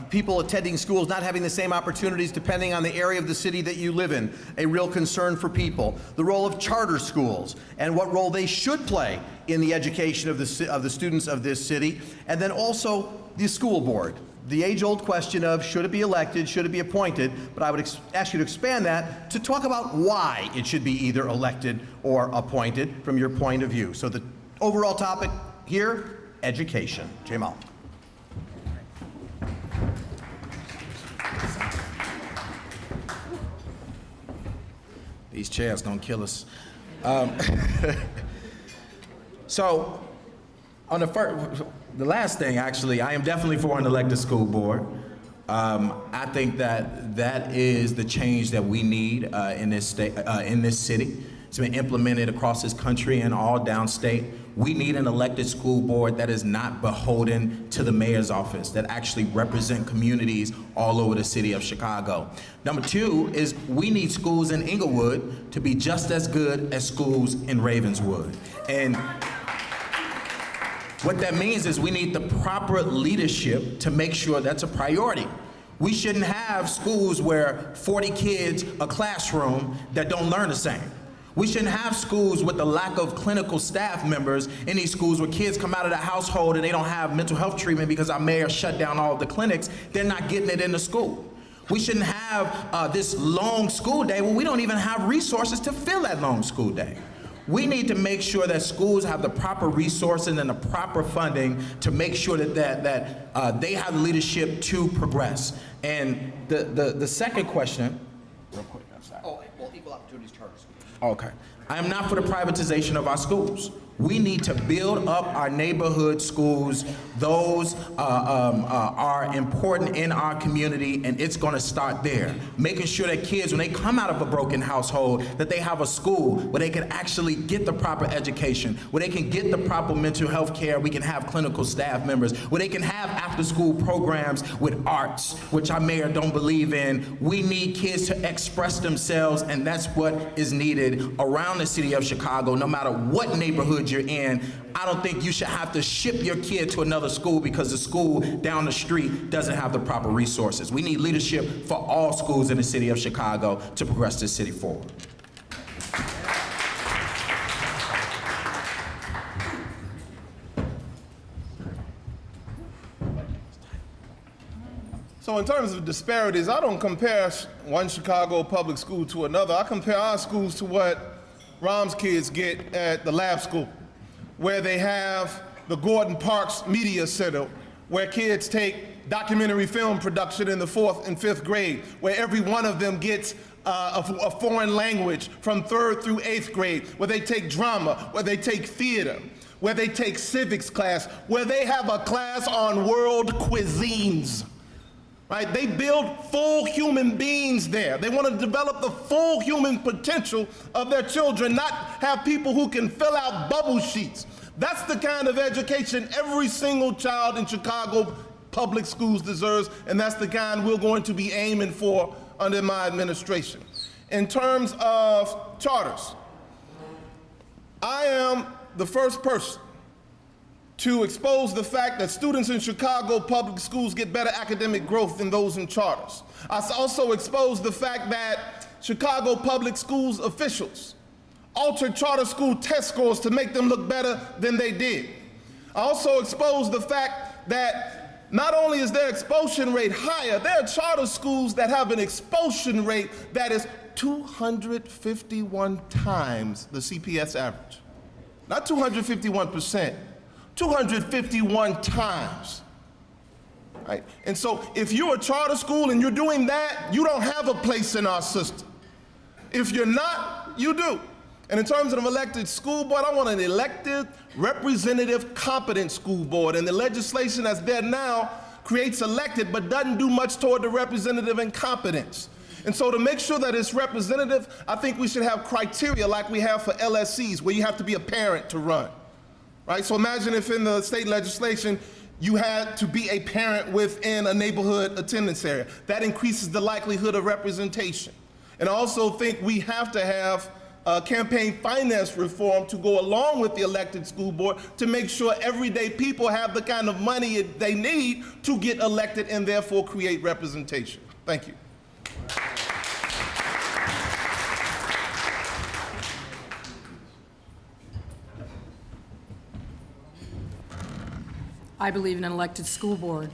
People attending schools not having the same opportunities depending on the area of the city that you live in, a real concern for people. The role of charter schools and what role they should play in the education of the students of this city. And then also the school board. The age-old question of should it be elected, should it be appointed, but I would ask you to expand that to talk about why it should be either elected or appointed from your point of view. So the overall topic here, education. Jamal. These chairs gonna kill us. So, on the last thing, actually, I am definitely for an elected school board. I think that is the change that we need in this state, in this city. It's been implemented across this country and all downstate. We need an elected school board that is not beholden to the mayor's office, that actually represent communities all over the city of Chicago. Number two is we need schools in Inglewood to be just as good as schools in Ravenswood. And what that means is we need the proper leadership to make sure that's a priority. We shouldn't have schools where 40 kids a classroom that don't learn the same. We shouldn't have schools with the lack of clinical staff members in these schools where kids come out of the household and they don't have mental health treatment because our mayor shut down all of the clinics. They're not getting it in the school. We shouldn't have this long school day where we don't even have resources to fill that long school day. We need to make sure that schools have the proper resources and the proper funding to make sure that they have the leadership to progress. And the second question, real quick, I'm sorry. Oh, well, equal opportunities charter schools. Okay. I am not for the privatization of our schools. We need to build up our neighborhood schools. Those are important in our community, and it's going to start there. Making sure that kids, when they come out of a broken household, that they have a school where they can actually get the proper education, where they can get the proper mental health care, we can have clinical staff members, where they can have after-school programs with arts, which our mayor don't believe in. We need kids to express themselves, and that's what is needed around the city of Chicago, no matter what neighborhood you're in. I don't think you should have to ship your kid to another school because the school down the street doesn't have the proper resources. We need leadership for all schools in the city of Chicago to progress this city forward. So in terms of disparities, I don't compare one Chicago public school to another. I compare our schools to what Rahm's kids get at the lab school, where they have the Gordon Parks Media Center, where kids take documentary film production in the 4th and 5th grade, where every one of them gets a foreign language from 3rd through 8th grade, where they take drama, where they take theater, where they take civics class, where they have a class on world cuisines. Right? They build full human beings there. They want to develop the full human potential of their children, not have people who can fill out bubble sheets. That's the kind of education every single child in Chicago public schools deserves, and that's the kind we're going to be aiming for under my administration. In terms of charters, I am the first person to expose the fact that students in Chicago public schools get better academic growth than those in charters. I also exposed the fact that Chicago public schools officials altered charter school test scores to make them look better than they did. I also exposed the fact that not only is their expulsion rate higher, there are charter schools that have an expulsion rate that is 251 times the CPS average. Not 251%. 251 times, right? And so if you're a charter school and you're doing that, you don't have a place in our system. If you're not, you do. And in terms of an elected school board, I want an elected, representative, competent school board. And the legislation that's there now creates elected, but doesn't do much toward the representative incompetence. And so to make sure that it's representative, I think we should have criteria like we have for LSCs, where you have to be a parent to run. Right? So imagine if in the state legislation you had to be a parent within a neighborhood attendance area. That increases the likelihood of representation. And I also think we have to have campaign finance reform to go along with the elected school board to make sure everyday people have the kind of money they need to get elected and therefore create representation. Thank you. I believe in an elected school board.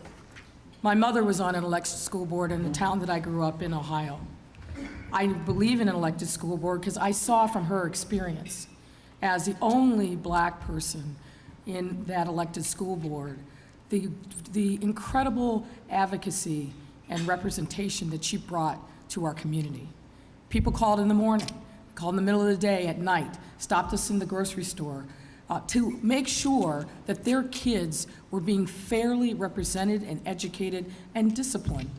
My mother was on an elected school board in the town that I grew up in, Ohio. I believe in an elected school board because I saw from her experience as the only black person in that elected school board, the incredible advocacy and representation that she brought to our community. People called in the morning, called in the middle of the day, at night, stopped us in the grocery store, to make sure that their kids were being fairly represented and educated and disciplined.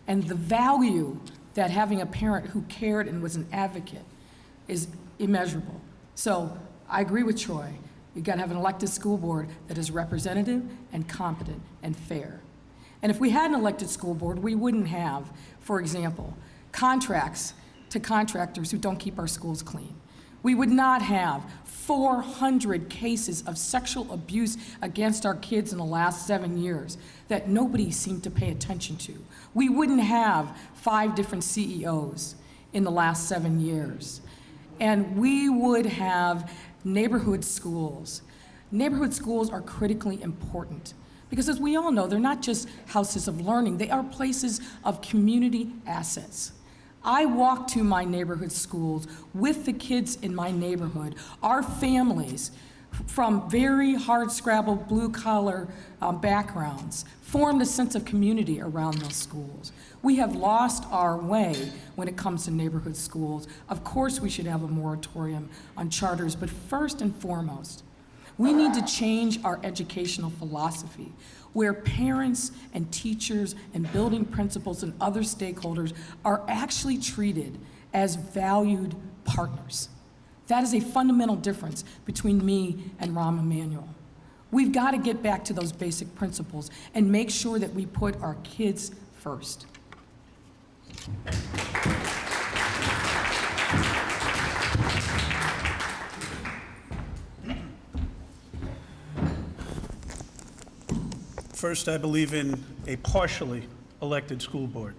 And the value that having a parent who cared and was an advocate is immeasurable. So I agree with Troy. You've got to have an elected school board that is representative and competent and fair. And if we had an elected school board, we wouldn't have, for example, contracts to contractors who don't keep our schools clean. We would not have 400 cases of sexual abuse against our kids in the last 7 years that nobody seemed to pay attention to. We wouldn't have 5 different CEOs in the last 7 years. And we would have neighborhood schools. Neighborhood schools are critically important because, as we all know, they're not just houses of learning, they are places of community assets. I walk to my neighborhood schools with the kids in my neighborhood. Our families from very hard-scrabbled, blue-collar backgrounds formed a sense of community around those schools. We have lost our way when it comes to neighborhood schools. Of course, we should have a moratorium on charters, but first and foremost, we need to change our educational philosophy, where parents and teachers and building principals and other stakeholders are actually treated as valued partners. That is a fundamental difference between me and Rahm Emanuel. We've got to get back to those basic principles and make sure that we put our kids first. First, I believe in a partially elected school board.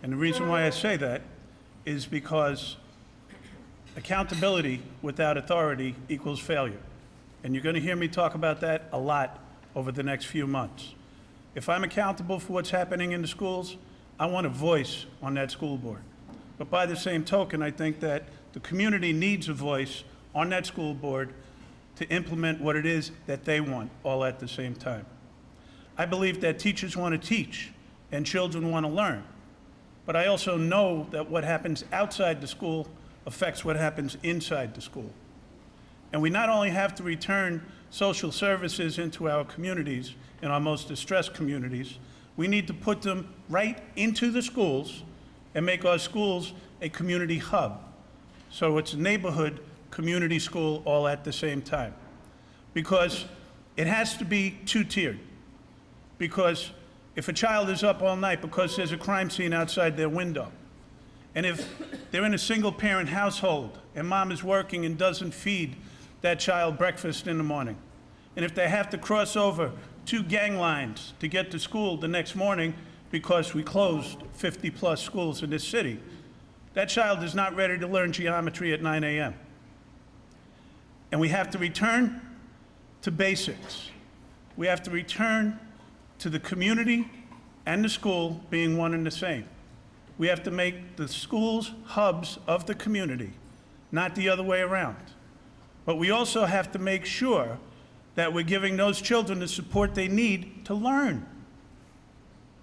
And the reason why I say that is because accountability without authority equals failure. And you're going to hear me talk about that a lot over the next few months. If I'm accountable for what's happening in the schools, I want a voice on that school board. But by the same token, I think that the community needs a voice on that school board to implement what it is that they want all at the same time. I believe that teachers want to teach and children want to learn. But I also know that what happens outside the school affects what happens inside the school. And we not only have to return social services into our communities, in our most distressed communities, we need to put them right into the schools and make our schools a community hub. So it's a neighborhood community school all at the same time. Because it has to be two-tiered. Because if a child is up all night because there's a crime scene outside their window, and if they're in a single-parent household and mom is working and doesn't feed that child breakfast in the morning, and if they have to cross over 2 gang lines to get to school the next morning because we closed 50-plus schools in this city, that child is not ready to learn geometry at 9 a.m. And we have to return to basics. We have to return to the community and the school being one and the same. We have to make the schools hubs of the community, not the other way around. But we also have to make sure that we're giving those children the support they need to learn.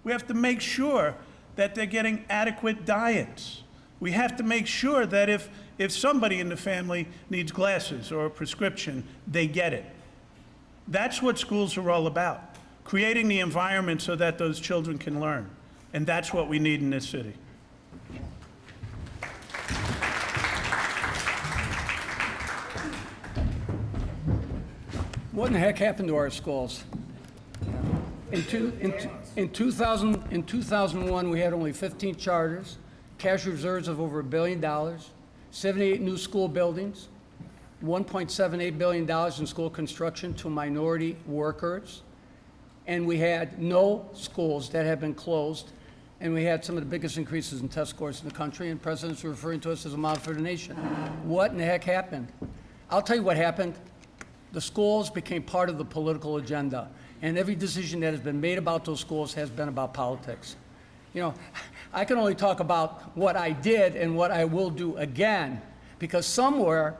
We have to make sure that they're getting adequate diets. We have to make sure that if somebody in the family needs glasses or a prescription, they get it. That's what schools are all about. Creating the environment so that those children can learn. And that's what we need in this city. What in the heck happened to our schools? In 2001, we had only 15 charters, cash reserves of over $1 billion, 78 new school buildings, $1.78 billion in school construction to minority workers, and we had no schools that had been closed, and we had some of the biggest increases in test scores in the country, and presidents were referring to us as a model for the nation. What in the heck happened? I'll tell you what happened. The schools became part of the political agenda, and every decision that has been made about those schools has been about politics. You know, I can only talk about what I did and what I will do again, because somewhere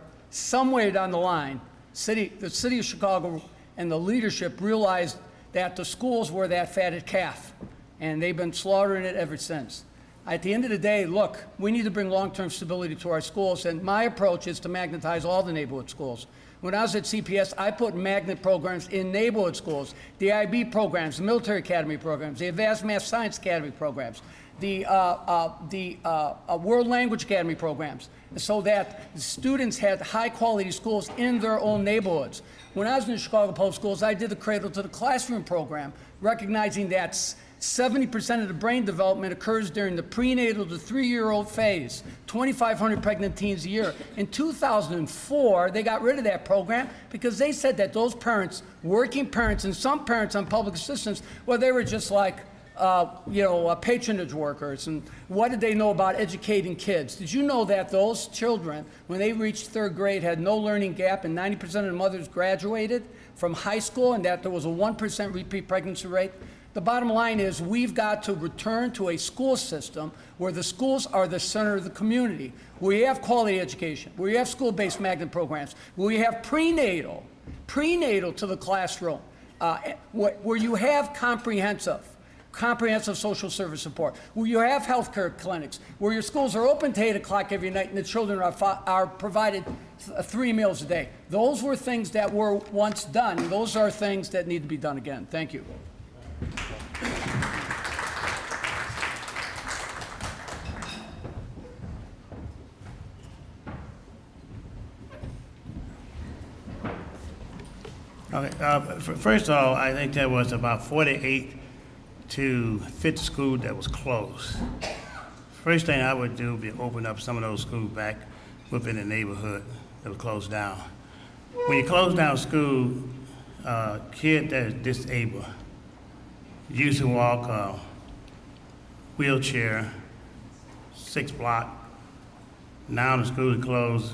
down the line, the city of Chicago and the leadership realized that the schools were that fatted calf, and they've been slaughtering it ever since. At the end of the day, look, we need to bring long-term stability to our schools, and my approach is to magnetize all the neighborhood schools. When I was at CPS, I put magnet programs in neighborhood schools, the IB programs, the military academy programs, the advanced math science academy programs, the world language academy programs, so that the students had high-quality schools in their own neighborhoods. When I was in the Chicago Public Schools, I did the Cradle to the Classroom program, recognizing that 70% of the brain development occurs during the prenatal to 3-year-old phase, 2,500 pregnant teens a year. In 2004, they got rid of that program because they said that those parents, working parents, and some parents on public assistance, well, they were just like, patronage workers. And what did they know about educating kids? Did you know that those children, when they reached 3rd grade, had no learning gap and 90% of the mothers graduated from high school, and that there was a 1% repeat pregnancy rate? The bottom line is we've got to return to a school system where the schools are the center of the community, where you have quality education, where you have school-based magnet programs, where you have prenatal to the classroom, where you have comprehensive social service support, where you have healthcare clinics, where your schools are open to 8 o'clock every night and the children are provided 3 meals a day. Those were things that were once done, and those are things that need to be done again. Thank you. Okay, first of all, I think there was about 48 to 50 schools that was closed. First thing I would do would be open up some of those schools back within the neighborhood that was closed down. When you close down school, kid that is disabled used to walk wheelchair, 6 block. Now the school is closed,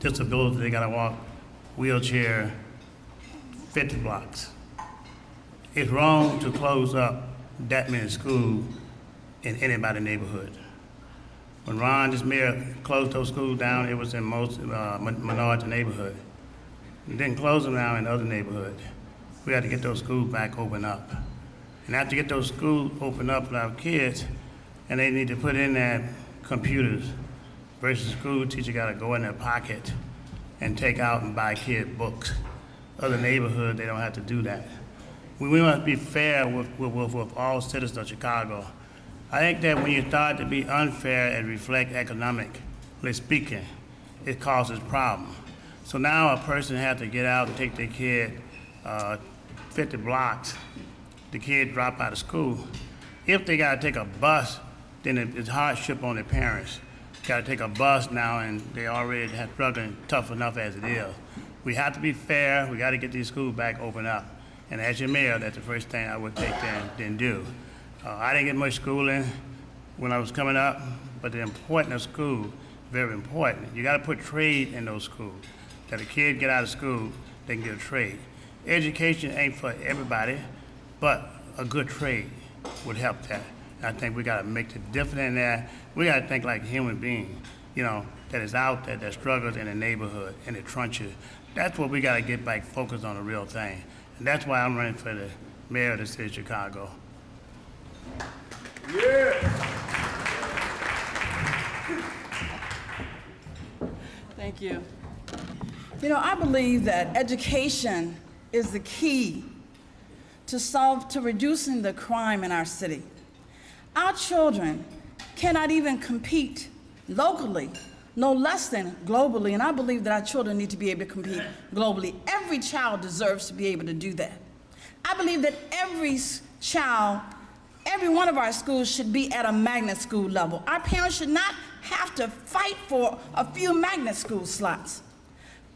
disability, they gotta walk wheelchair 50 blocks. It's wrong to close up that many schools in anybody's neighborhood. When Ron, this mayor, closed those schools down, it was in most minority neighborhood. He didn't close them down in other neighborhoods. We had to get those schools back open up. And after get those schools open up for our kids, and they need to put in their computers versus school teacher gotta go in their pocket and take out and buy kid books. Other neighborhoods, they don't have to do that. We must be fair with all citizens of Chicago. I think that when you start to be unfair and reflect economically speaking, it causes problems. So now a person has to get out and take their kid 50 blocks, the kid drop out of school. If they gotta take a bus, then it's hardship on their parents. Gotta take a bus now and they already have struggling tough enough as it is. We have to be fair, we gotta get these schools back open up. And as your mayor, that's the first thing I would take then do. I didn't get much schooling when I was coming up, but the importance of school, very important. You gotta put trade in those schools. That a kid get out of school, they can get a trade. Education ain't for everybody, but a good trade would help that. And I think we gotta make the difference in that. We gotta think like a human being, that is out there, that struggles in the neighborhood, in the trenches. That's what we gotta get back focused on the real thing. And that's why I'm running for the mayor of the city of Chicago. Thank you. I believe that education is the key to reducing the crime in our city. Our children cannot even compete locally, no less than globally, and I believe that our children need to be able to compete globally. Every child deserves to be able to do that. I believe that every child, every one of our schools should be at a magnet school level. Our parents should not have to fight for a few magnet school slots.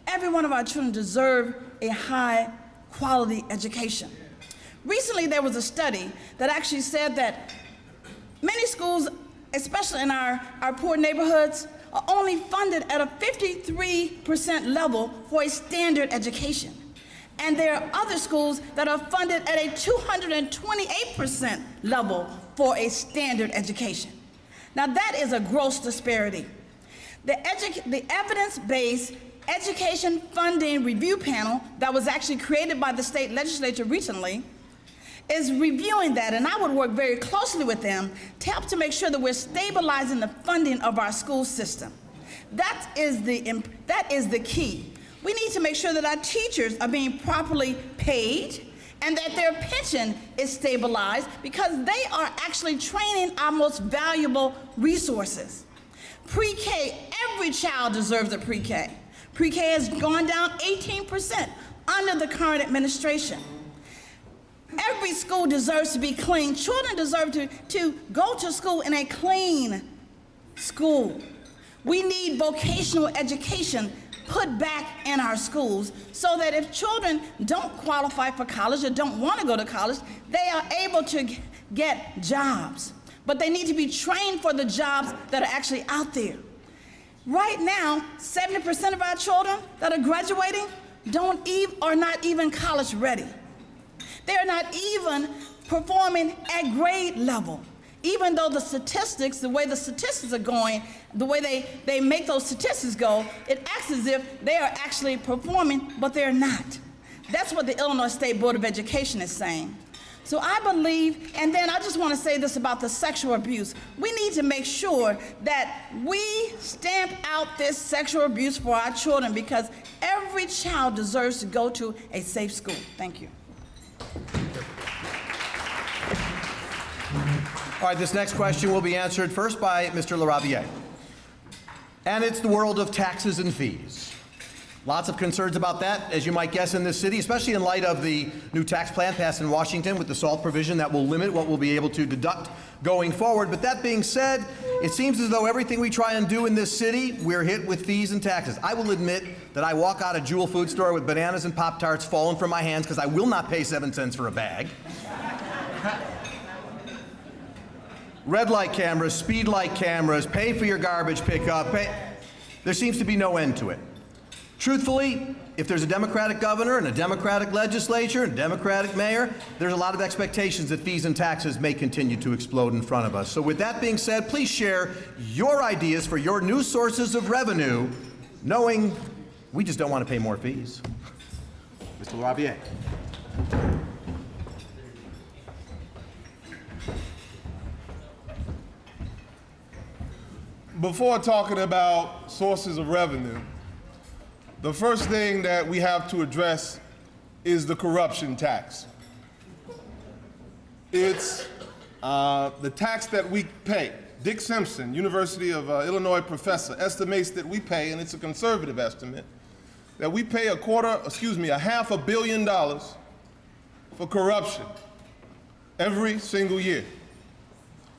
Every one of our children deserve a high quality education. Recently, there was a study that actually said that many schools, especially in our poor neighborhoods, are only funded at a 53% level for a standard education. And there are other schools that are funded at a 228% level for a standard education. Now that is a gross disparity. The evidence-based Education Funding Review Panel that was actually created by the state legislature recently is reviewing that, and I would work very closely with them to help to make sure that we're stabilizing the funding of our school system. That is the key. We need to make sure that our teachers are being properly paid and that their pension is stabilized, because they are actually training our most valuable resources. Pre-K, every child deserves a pre-K. Pre-K has gone down 18% under the current administration. Every school deserves to be clean. Children deserve to go to school in a clean school. We need vocational education put back in our schools so that if children don't qualify for college or don't want to go to college, they are able to get jobs. But they need to be trained for the jobs that are actually out there. Right now, 70% of our children that are graduating are not even college ready. They're not even performing at grade level. Even though the statistics, the way the statistics are going, the way they make those statistics go, it acts as if they are actually performing, but they're not. That's what the Illinois State Board of Education is saying. So I believe, and then I just want to say this about the sexual abuse. We need to make sure that we stamp out this sexual abuse for our children, because every child deserves to go to a safe school. Thank you. All right, this next question will be answered first by Mr. LaRaviere. And it's the world of taxes and fees. Lots of concerns about that, as you might guess, in this city, especially in light of the new tax plan passed in Washington with the SALT provision that will limit what we'll be able to deduct going forward. But that being said, it seems as though everything we try and do in this city, we're hit with fees and taxes. I will admit that I walk out of Jewel Food Store with bananas and Pop-Tarts falling from my hands because I will not pay 7 cents for a bag. Red light cameras, speed light cameras, pay for your garbage pickup. There seems to be no end to it. Truthfully, if there's a Democratic governor and a Democratic legislature and a Democratic mayor, there's a lot of expectations that fees and taxes may continue to explode in front of us. So with that being said, please share your ideas for your new sources of revenue, knowing we just don't want to pay more fees. Mr. LaRaviere. Before talking about sources of revenue, the first thing that we have to address is the corruption tax. It's the tax that we pay. Dick Simpson, University of Illinois professor, estimates that we pay, and it's a conservative estimate, that we pay $500 million for corruption every single year.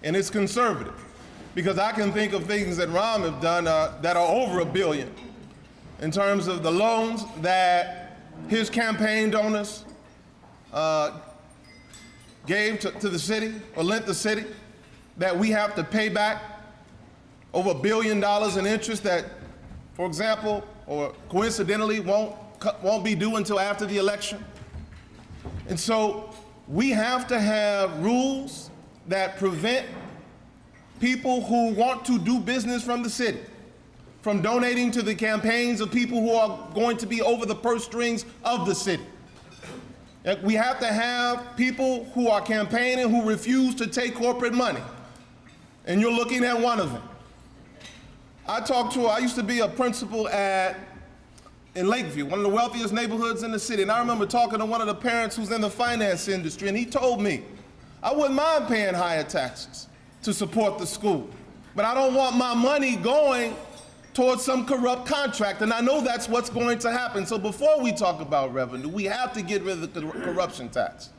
And it's conservative, because I can think of things that Rahm have done that are over $1 billion in terms of the loans that his campaign donors gave to the city or lent the city, that we have to pay back over $1 billion in interest that, for example, or coincidentally won't be due until after the election. And so we have to have rules that prevent people who want to do business from the city from donating to the campaigns of people who are going to be over the purse strings of the city. We have to have people who are campaigning who refuse to take corporate money. And you're looking at one of them. I used to be a principal in Lakeview, one of the wealthiest neighborhoods in the city. And I remember talking to one of the parents who's in the finance industry, and he told me, I wouldn't mind paying higher taxes to support the school, but I don't want my money going towards some corrupt contract, and I know that's what's going to happen. So before we talk about revenue, we have to get rid of the corruption tax.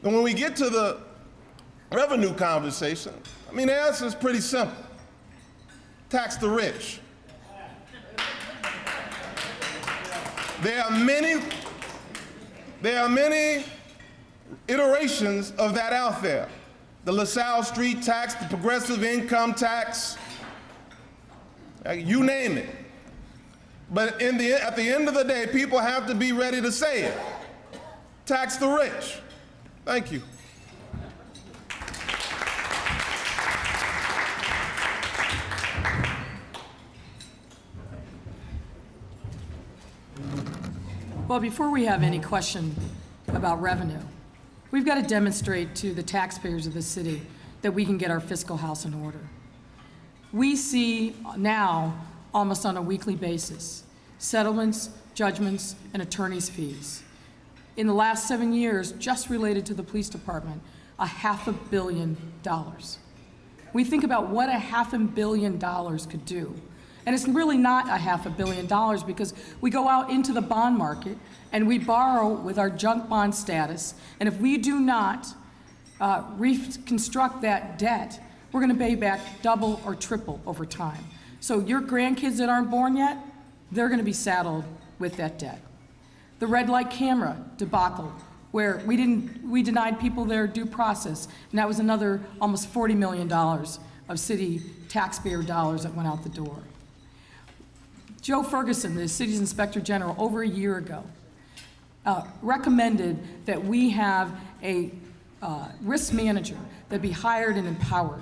And when we get to the revenue conversation, the answer is pretty simple. Tax the rich. There are many iterations of that out there. The LaSalle Street tax, the progressive income tax, you name it. But at the end of the day, people have to be ready to say it. Tax the rich. Thank you. Well, before we have any question about revenue, We've got to demonstrate to the taxpayers of the city that we can get our fiscal house in order. We see now, almost on a weekly basis, settlements, judgments, and attorney's fees. In the last 7 years, just related to the police department, $500 million. We think about what $500 million could do. And it's really not $500 million because we go out into the bond market and we borrow with our junk bond status. And if we do not reconstruct that debt, we're going to pay back double or triple over time. So your grandkids that aren't born yet, they're going to be saddled with that debt. The red light camera debacle, where we denied people their due process, and that was another almost $40 million of city taxpayer dollars that went out the door. Joe Ferguson, the city's inspector general, over a year ago, recommended that we have a risk manager that be hired and empowered.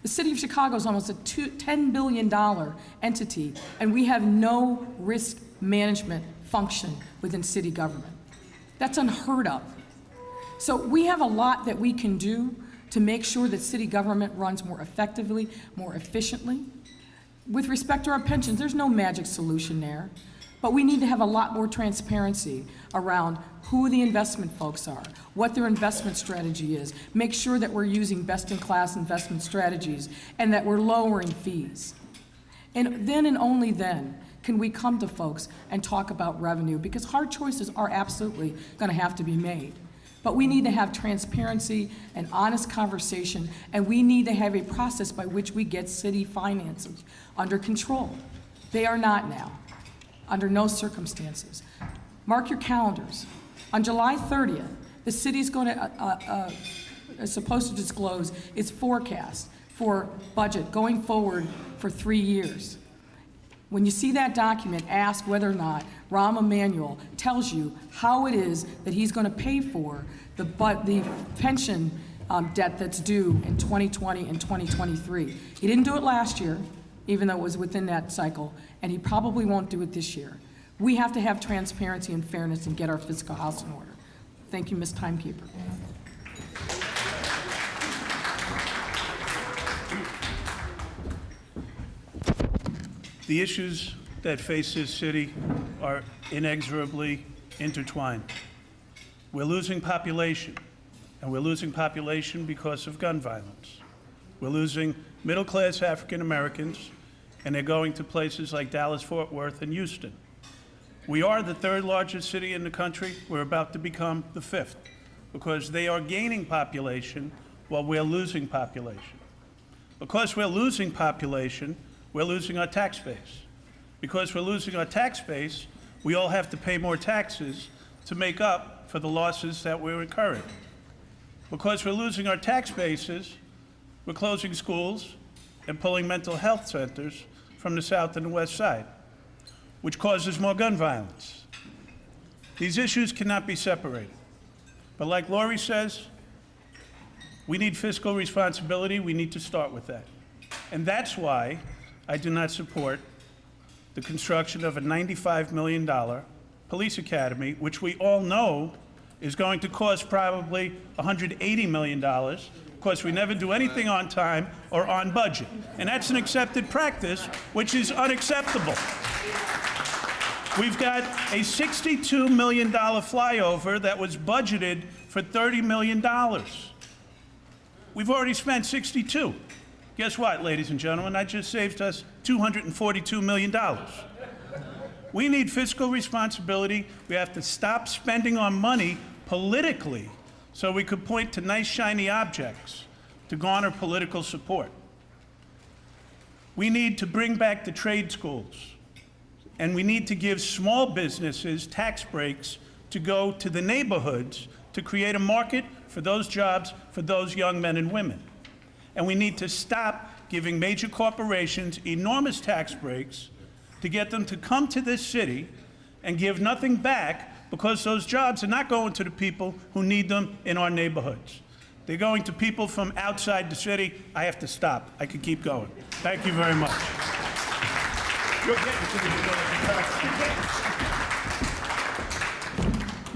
The city of Chicago is almost a $10 billion entity, and we have no risk management function within city government. That's unheard of. So we have a lot that we can do to make sure that city government runs more effectively, more efficiently. With respect to our pensions, there's no magic solution there, but we need to have a lot more transparency around who the investment folks are, what their investment strategy is, make sure that we're using best-in-class investment strategies, and that we're lowering fees. And then and only then can we come to folks and talk about revenue, because hard choices are absolutely going to have to be made. But we need to have transparency and honest conversation, and we need to have a process by which we get city finances under control. They are not now, under no circumstances. Mark your calendars. On July 30th, the city's going to, is supposed to disclose its forecast for budget going forward for 3 years. When you see that document, ask whether or not Rahm Emanuel tells you how it is that he's going to pay for the pension debt that's due in 2020 and 2023. He didn't do it last year, even though it was within that cycle, and he probably won't do it this year. We have to have transparency and fairness and get our fiscal house in order. Thank you, Ms. Timekeeper. The issues that face this city are inexorably intertwined. We're losing population, and we're losing population because of gun violence. We're losing middle-class African Americans, and they're going to places like Dallas, Fort Worth, and Houston. We are the third largest city in the country. We're about to become the fifth, because they are gaining population while we're losing population. Because we're losing population, we're losing our tax base. Because we're losing our tax base, we all have to pay more taxes to make up for the losses that we're incurring. Because we're losing our tax bases, we're closing schools and pulling mental health centers from the south and the west side, which causes more gun violence. These issues cannot be separated. But like Lori says, we need fiscal responsibility. We need to start with that. And that's why I do not support the construction of a $95 million police academy, which we all know is going to cost probably $180 million. Of course, we never do anything on time or on budget. And that's an accepted practice, which is unacceptable. We've got a $62 million flyover that was budgeted for $30 million. We've already spent 62. Guess what, ladies and gentlemen? That just saved us $242 million. We need fiscal responsibility. We have to stop spending our money politically so we could point to nice, shiny objects to garner political support. We need to bring back the trade schools, and we need to give small businesses tax breaks to go to the neighborhoods to create a market for those jobs for those young men and women. And we need to stop giving major corporations enormous tax breaks to get them to come to this city and give nothing back, because those jobs are not going to the people who need them in our neighborhoods. They're going to people from outside the city. I have to stop. I could keep going. Thank you very much.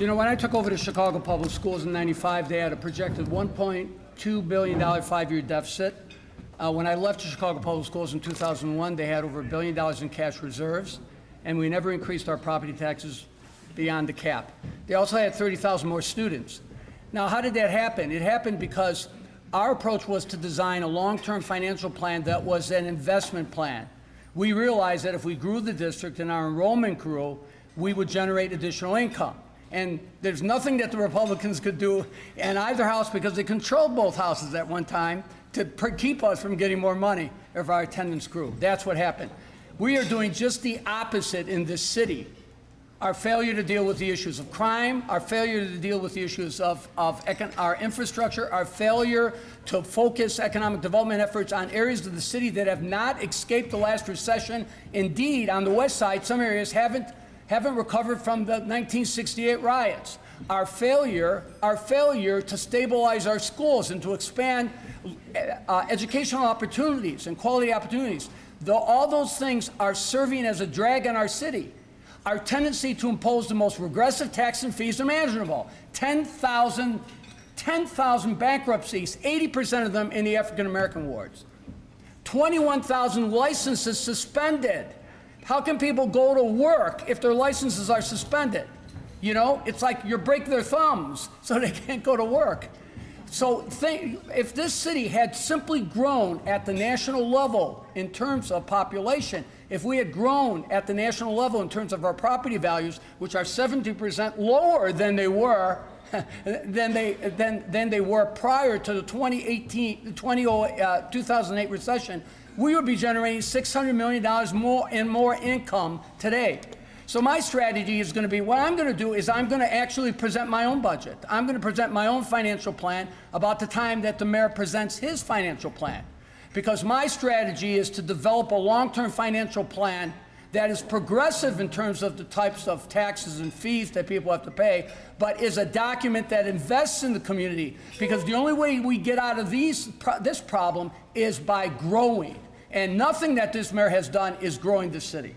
You know, when I took over the Chicago Public Schools in '95, they had a projected $1.2 billion five-year deficit. When I left the Chicago Public Schools in 2001, they had over $1 billion in cash reserves, and we never increased our property taxes beyond the cap. They also had 30,000 more students. Now, how did that happen? It happened because our approach was to design a long-term financial plan that was an investment plan. We realized that if we grew the district and our enrollment grew, we would generate additional income. And there's nothing that the Republicans could do in either house, because they controlled both houses at one time, to keep us from getting more money if our attendance grew. That's what happened. We are doing just the opposite in this city. Our failure to deal with the issues of crime, our failure to deal with the issues of our infrastructure, our failure to focus economic development efforts on areas of the city that have not escaped the last recession. Indeed, on the west side, some areas haven't recovered from the 1968 riots. Our failure to stabilize our schools and to expand educational opportunities and quality opportunities, all those things are serving as a drag on our city. Our tendency to impose the most regressive tax and fees imaginable. 10,000 bankruptcies, 80% of them in the African American wards. 21,000 licenses suspended. How can people go to work if their licenses are suspended? You know, it's like you break their thumbs so they can't go to work. So if this city had simply grown at the national level in terms of population, if we had grown at the national level in terms of our property values, which are 70% lower than they were than they were prior to the 2008 recession, we would be generating $600 million more income today. So my strategy is going to be, what I'm going to do is I'm going to actually present my own budget. I'm going to present my own financial plan about the time that the mayor presents his financial plan. Because my strategy is to develop a long-term financial plan that is progressive in terms of the types of taxes and fees that people have to pay, but is a document that invests in the community. Because the only way we get out of this problem is by growing. And nothing that this mayor has done is growing the city.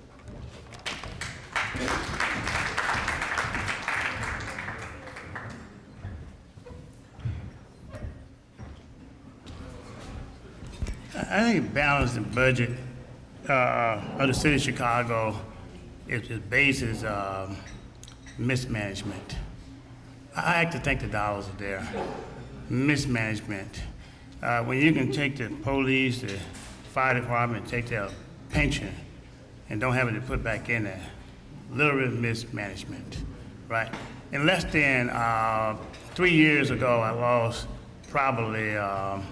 I think balancing the budget of the city of Chicago is basis mismanagement. I like to think the dollars are there. Mismanagement. When you can take the police, the fire department, take their pension and don't have it to put back in there, literal mismanagement, right? In less than 3 years ago, I lost probably $7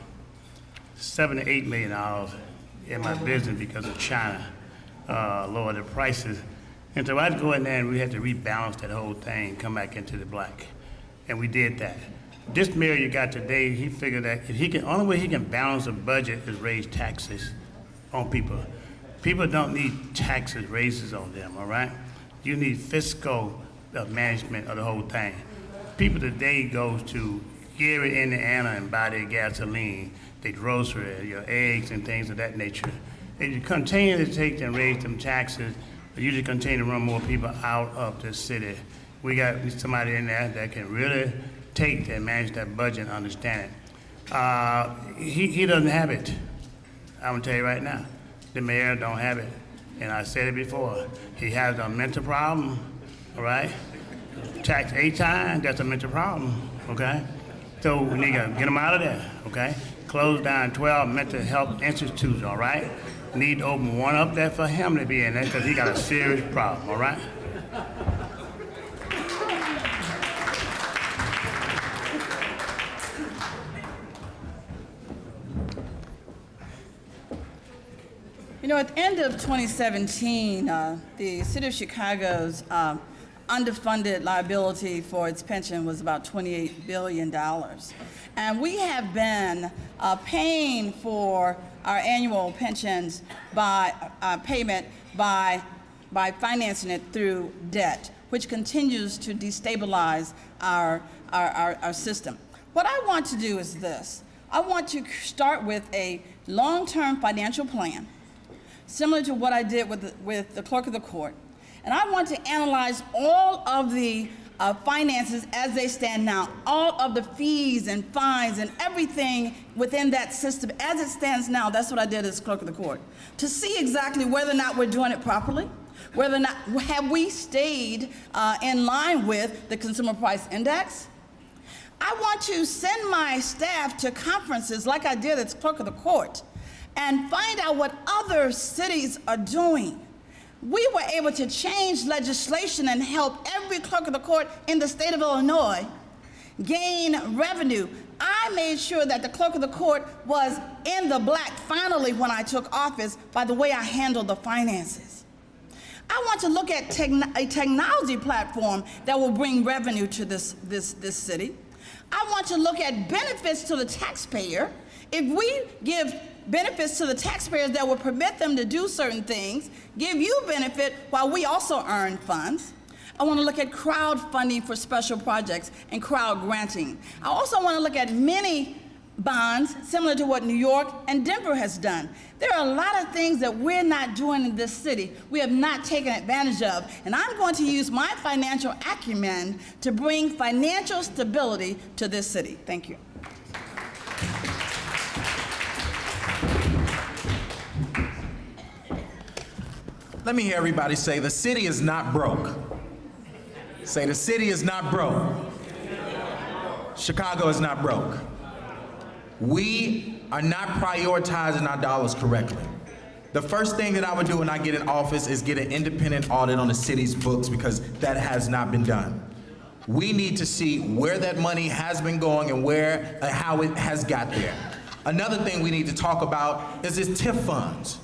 to $8 million in my business because of China lowered the prices. And so I had to go in there and we had to rebalance that whole thing, come back into the black. And we did that. This mayor you got today, he figured that if he can, only way he can balance a budget is raise taxes on people. People don't need taxes raises on them, all right? You need fiscal management of the whole thing. People today go to Gary, Indiana and buy their gasoline, their grocery, your eggs and things of that nature. If you continue to take and raise them taxes, you just continue to run more people out of the city. We got somebody in there that can really take and manage that budget and understand it. He doesn't have it. I'm gonna tell you right now, the mayor don't have it. And I said it before, he has a mental problem, all right? Tax 8 times, that's a mental problem, okay? So we need to get him out of there, okay? Close down 12 mental health institutes, all right? Need to open one up there for him to be in there because he got a serious problem, all right? You know, at the end of 2017, the City of Chicago's underfunded liability for its pension was about $28 billion. And we have been paying for our annual pensions by payment by financing it through debt, which continues to destabilize our system. What I want to do is this. I want to start with a long-term financial plan, similar to what I did with the clerk of the court. And I want to analyze all of the finances as they stand now. All of the fees and fines and everything within that system as it stands now, that's what I did as clerk of the court. To see exactly whether or not we're doing it properly, whether or not have we stayed in line with the Consumer Price Index. I want to send my staff to conferences like I did as clerk of the court and find out what other cities are doing. We were able to change legislation and help every clerk of the court in the state of Illinois gain revenue. I made sure that the clerk of the court was in the black finally when I took office by the way I handled the finances. I want to look at a technology platform that will bring revenue to this city. I want to look at benefits to the taxpayer. If we give benefits to the taxpayers that will permit them to do certain things, give you benefit while we also earn funds. I want to look at crowdfunding for special projects and crowd granting. I also want to look at many bonds similar to what New York and Denver has done. There are a lot of things that we're not doing in this city, we have not taken advantage of, and I'm going to use my financial acumen to bring financial stability to this city. Thank you. Let me hear everybody say, the city is not broke. Say, the city is not broke. Chicago is not broke. We are not prioritizing our dollars correctly. The first thing that I would do when I get in office is get an independent audit on the city's books, because that has not been done. We need to see where that money has been going and how it has got there. Another thing we need to talk about is this TIF funds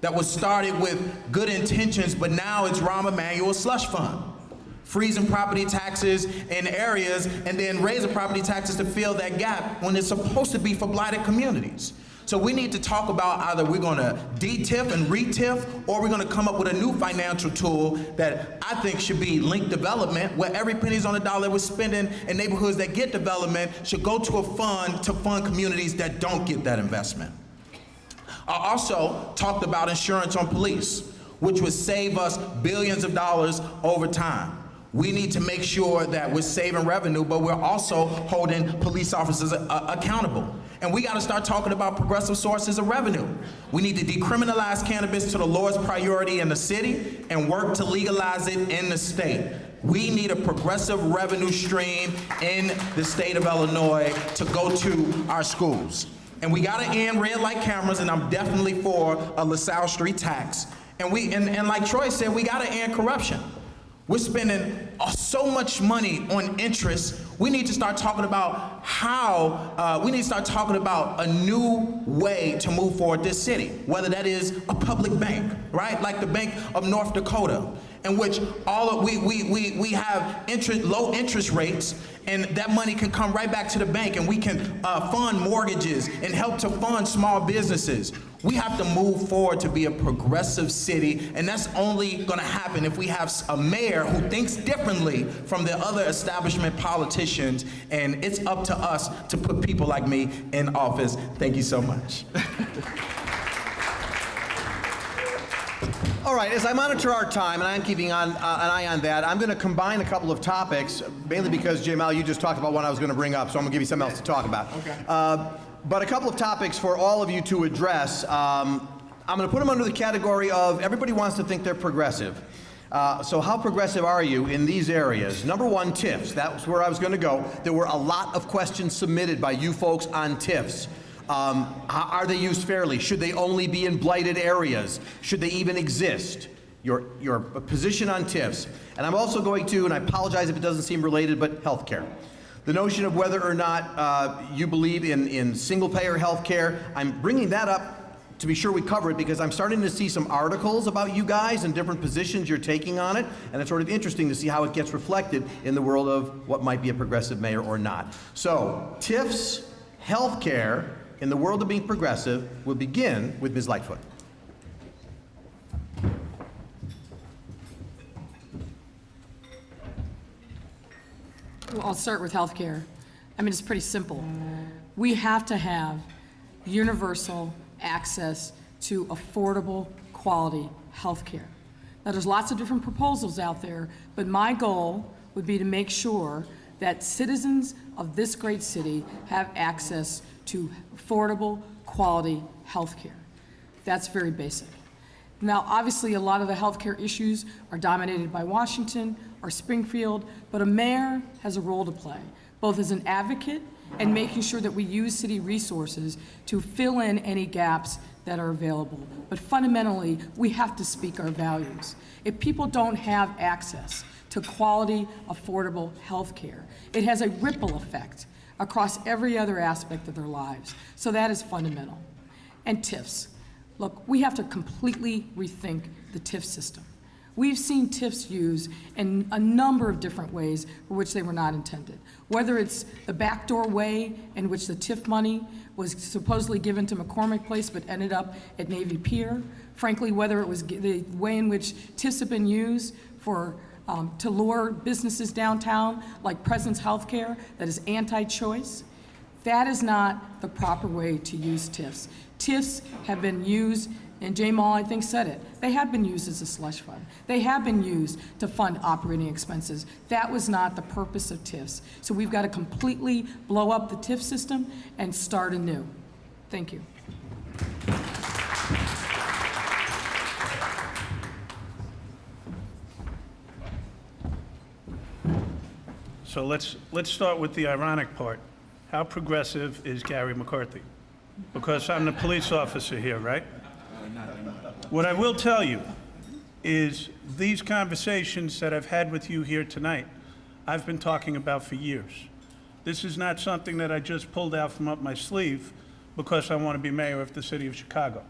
that was started with good intentions, but now it's Rahm Emanuel slush fund. Freezing property taxes in areas and then raising property taxes to fill that gap when it's supposed to be for blighted communities. So we need to talk about either we're gonna de-TIF and re-TIF, or we're gonna come up with a new financial tool that I think should be linked development, where every penny's on the dollar we're spending in neighborhoods that get development should go to a fund to fund communities that don't get that investment. I also talked about insurance on police, which would save us billions of dollars over time. We need to make sure that we're saving revenue, but we're also holding police officers accountable. And we gotta start talking about progressive sources of revenue. We need to decriminalize cannabis to the lowest priority in the city and work to legalize it in the state. We need a progressive revenue stream in the state of Illinois to go to our schools. And we gotta end red light cameras, and I'm definitely for a LaSalle Street tax. And like Troy said, we gotta end corruption. We're spending so much money on interest. We need to start talking about we need to start talking about a new way to move forward this city, whether that is a public bank, right? Like the Bank of North Dakota, in which we have low interest rates, and that money can come right back to the bank, and we can fund mortgages and help to fund small businesses. We have to move forward to be a progressive city, and that's only gonna happen if we have a mayor who thinks differently from the other establishment politicians, and it's up to us to put people like me in office. Thank you so much. All right, as I monitor our time, and I'm keeping an eye on that, I'm going to combine a couple of topics, mainly because, Jamal, you just talked about one I was going to bring up, so I'm going to give you something else to talk about. Okay. But a couple of topics for all of you to address. I'm going to put them under the category of everybody wants to think they're progressive. So how progressive are you in these areas? Number one, TIFs. That's where I was going to go. There were a lot of questions submitted by you folks on TIFs. Are they used fairly? Should they only be in blighted areas? Should they even exist? Your position on TIFs. And I'm also going to, and I apologize if it doesn't seem related, but healthcare. The notion of whether or not you believe in single-payer healthcare, I'm bringing that up to be sure we cover it, because I'm starting to see some articles about you guys and different positions you're taking on it, and it's sort of interesting to see how it gets reflected in the world of what might be a progressive mayor or not. So, TIFs, healthcare, in the world of being progressive, will begin with Ms. Lightfoot. Well, I'll start with healthcare. I mean, it's pretty simple. We have to have universal access to affordable, quality healthcare. Now, there's lots of different proposals out there, but my goal would be to make sure that citizens of this great city have access to affordable, quality health care. That's very basic. Now, obviously, a lot of the healthcare issues are dominated by Washington or Springfield, but a mayor has a role to play, both as an advocate and making sure that we use city resources to fill in any gaps that are available. But fundamentally, we have to speak our values. If people don't have access to quality, affordable health care, it has a ripple effect across every other aspect of their lives. So that is fundamental. And TIFs. Look, we have to completely rethink the TIF system. We've seen TIFs used in a number of different ways for which they were not intended. Whether it's the backdoor way in which the TIF money was supposedly given to McCormick Place but ended up at Navy Pier. Frankly, whether it was the way in which TIFs have been used for to lure businesses downtown, like Presence Healthcare, that is anti-choice. That is not the proper way to use TIFs. TIFs have been used, and Jay Mall, I think, said it, they have been used as a slush fund. They have been used to fund operating expenses. That was not the purpose of TIFs. So we've got to completely blow up the TIF system and start anew. Thank you. So let's start with the ironic part. How progressive is Gary McCarthy? Because I'm the police officer here, right? What I will tell you is these conversations that I've had with you here tonight, I've been talking about for years. This is not something that I just pulled out from up my sleeve because I want to be mayor of the city of Chicago.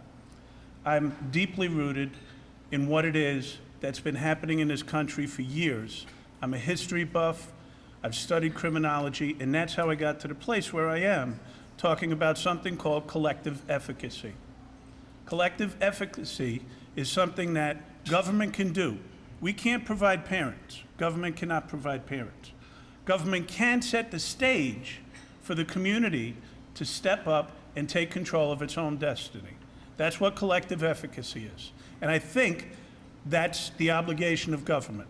I'm deeply rooted in what it is that's been happening in this country for years. I'm a history buff. I've studied criminology, and that's how I got to the place where I am, talking about something called collective efficacy. Collective efficacy is something that government can do. We can't provide parents. Government cannot provide parents. Government can set the stage for the community to step up and take control of its own destiny. That's what collective efficacy is. And I think that's the obligation of government.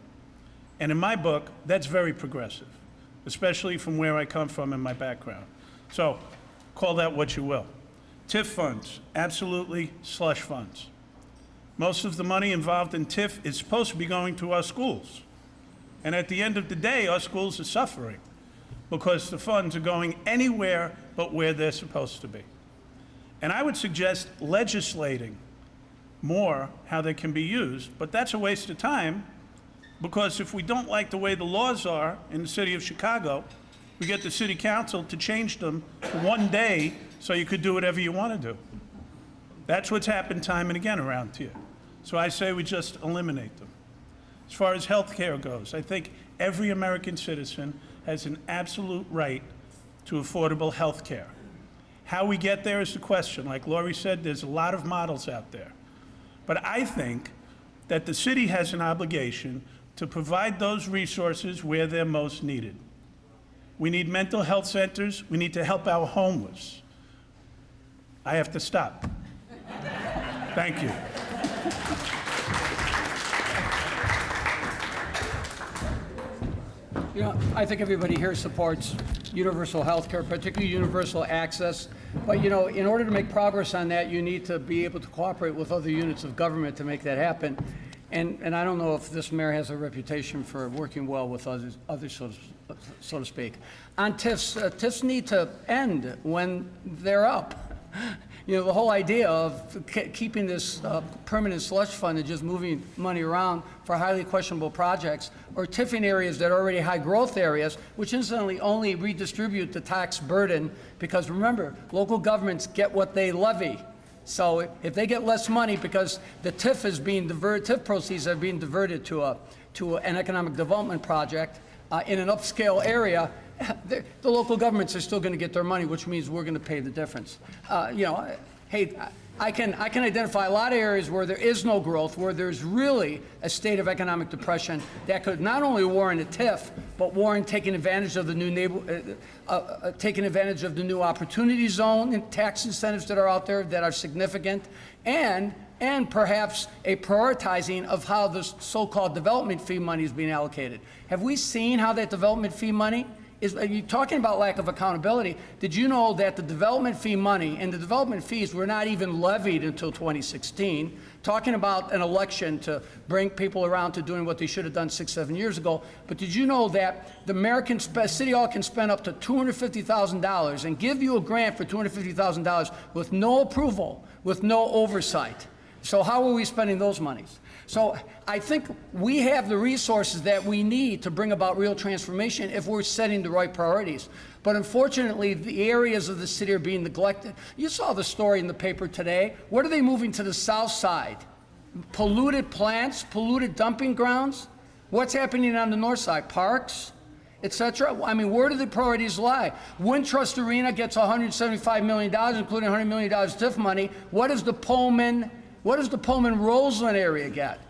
And in my book, that's very progressive, especially from where I come from and my background. So call that what you will. TIF funds, absolutely slush funds. Most of the money involved in TIF is supposed to be going to our schools. And at the end of the day, our schools are suffering because the funds are going anywhere but where they're supposed to be. And I would suggest legislating more how they can be used, but that's a waste of time because if we don't like the way the laws are in the city of Chicago, we get the city council to change them for one day so you could do whatever you want to do. That's what's happened time and again around here. So I say we just eliminate them. As far as health care goes, I think every American citizen has an absolute right to affordable health care. How we get there is the question. Like Lori said, there's a lot of models out there. But I think that the city has an obligation to provide those resources where they're most needed. We need mental health centers. We need to help our homeless. I have to stop. Thank you. You know, I think everybody here supports universal health care, particularly universal access. But, you know, in order to make progress on that, you need to be able to cooperate with other units of government to make that happen. And I don't know if this mayor has a reputation for working well with others so to speak. On TIFs, TIFs need to end when they're up. You know, the whole idea of keeping this permanent slush fund and just moving money around for highly questionable projects or TIFing areas that are already high growth areas, which incidentally only redistribute the tax burden because remember, local governments get what they levy. So if they get less money because the TIF is being diverted, TIF proceeds are being diverted to an economic development project in an upscale area, the local governments are still going to get their money, which means we're going to pay the difference. You know, hey, I can identify a lot of areas where there is no growth, where there's really a state of economic depression that could not only warrant a TIF, but warrant taking advantage of the new taking advantage of the new opportunity zone and tax incentives that are out there that are significant, and and perhaps a prioritizing of how the so-called development fee money is being allocated. Have we seen how that development fee money is? Are you talking about lack of accountability? Did you know that the development fee money and the development fees were not even levied until 2016? Talking about an election to bring people around to doing what they should have done 6, 7 years ago. But did you know that the American City Hall can spend up to $250,000 and give you a grant for $250,000 with no approval, with no oversight? So how are we spending those monies? So I think we have the resources that we need to bring about real transformation if we're setting the right priorities. But unfortunately, the areas of the city are being neglected. You saw the story in the paper today. What are they moving to the south side? Polluted plants, polluted dumping grounds? What's happening on the north side? Parks, etc. I mean, where do the priorities lie? Wintrust Arena gets $175 million, including $100 million TIF money. What does the Pullman-Roseland area get?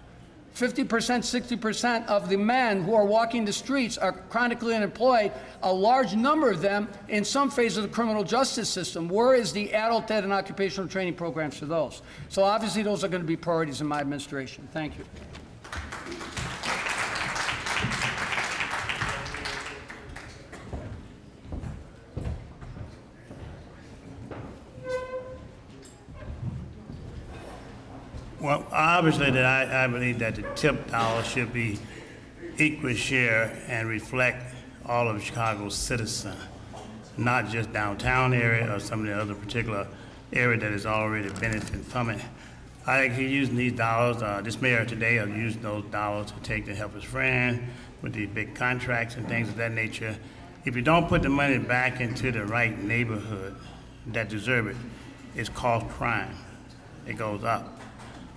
50%, 60% of the men who are walking the streets are chronically unemployed, a large number of them in some phase of the criminal justice system. Where is the adult ed and occupational training programs for those? So obviously those are going to be priorities in my administration. Thank you. Well, obviously, that I believe that the tip dollar should be equal share and reflect all of Chicago's citizens, not just downtown area or some of the other particular area that is already benefiting from it. I think he's using these dollars, this mayor today is using those dollars to take to help his friend with these big contracts and things of that nature. If you don't put the money back into the right neighborhood that deserve it, it's called crime. It goes up.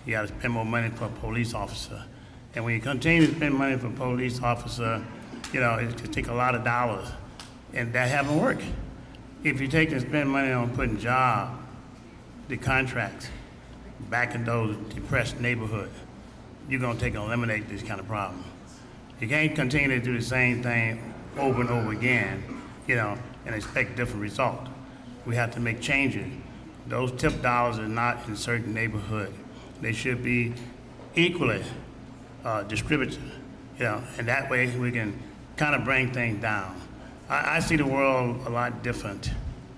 You got to spend more money for a police officer. And when you continue to spend money for a police officer, you know, it takes a lot of dollars. And that haven't worked. If you take and spend money on putting the contracts, back in those depressed neighborhoods, you're going to take and eliminate this kind of problem. You can't continue to do the same thing over and over again, you know, and expect different results. We have to make changes. Those tip dollars are not in certain neighborhoods. They should be equally distributed, you know, and that way we can kind of bring things down. I see the world a lot different,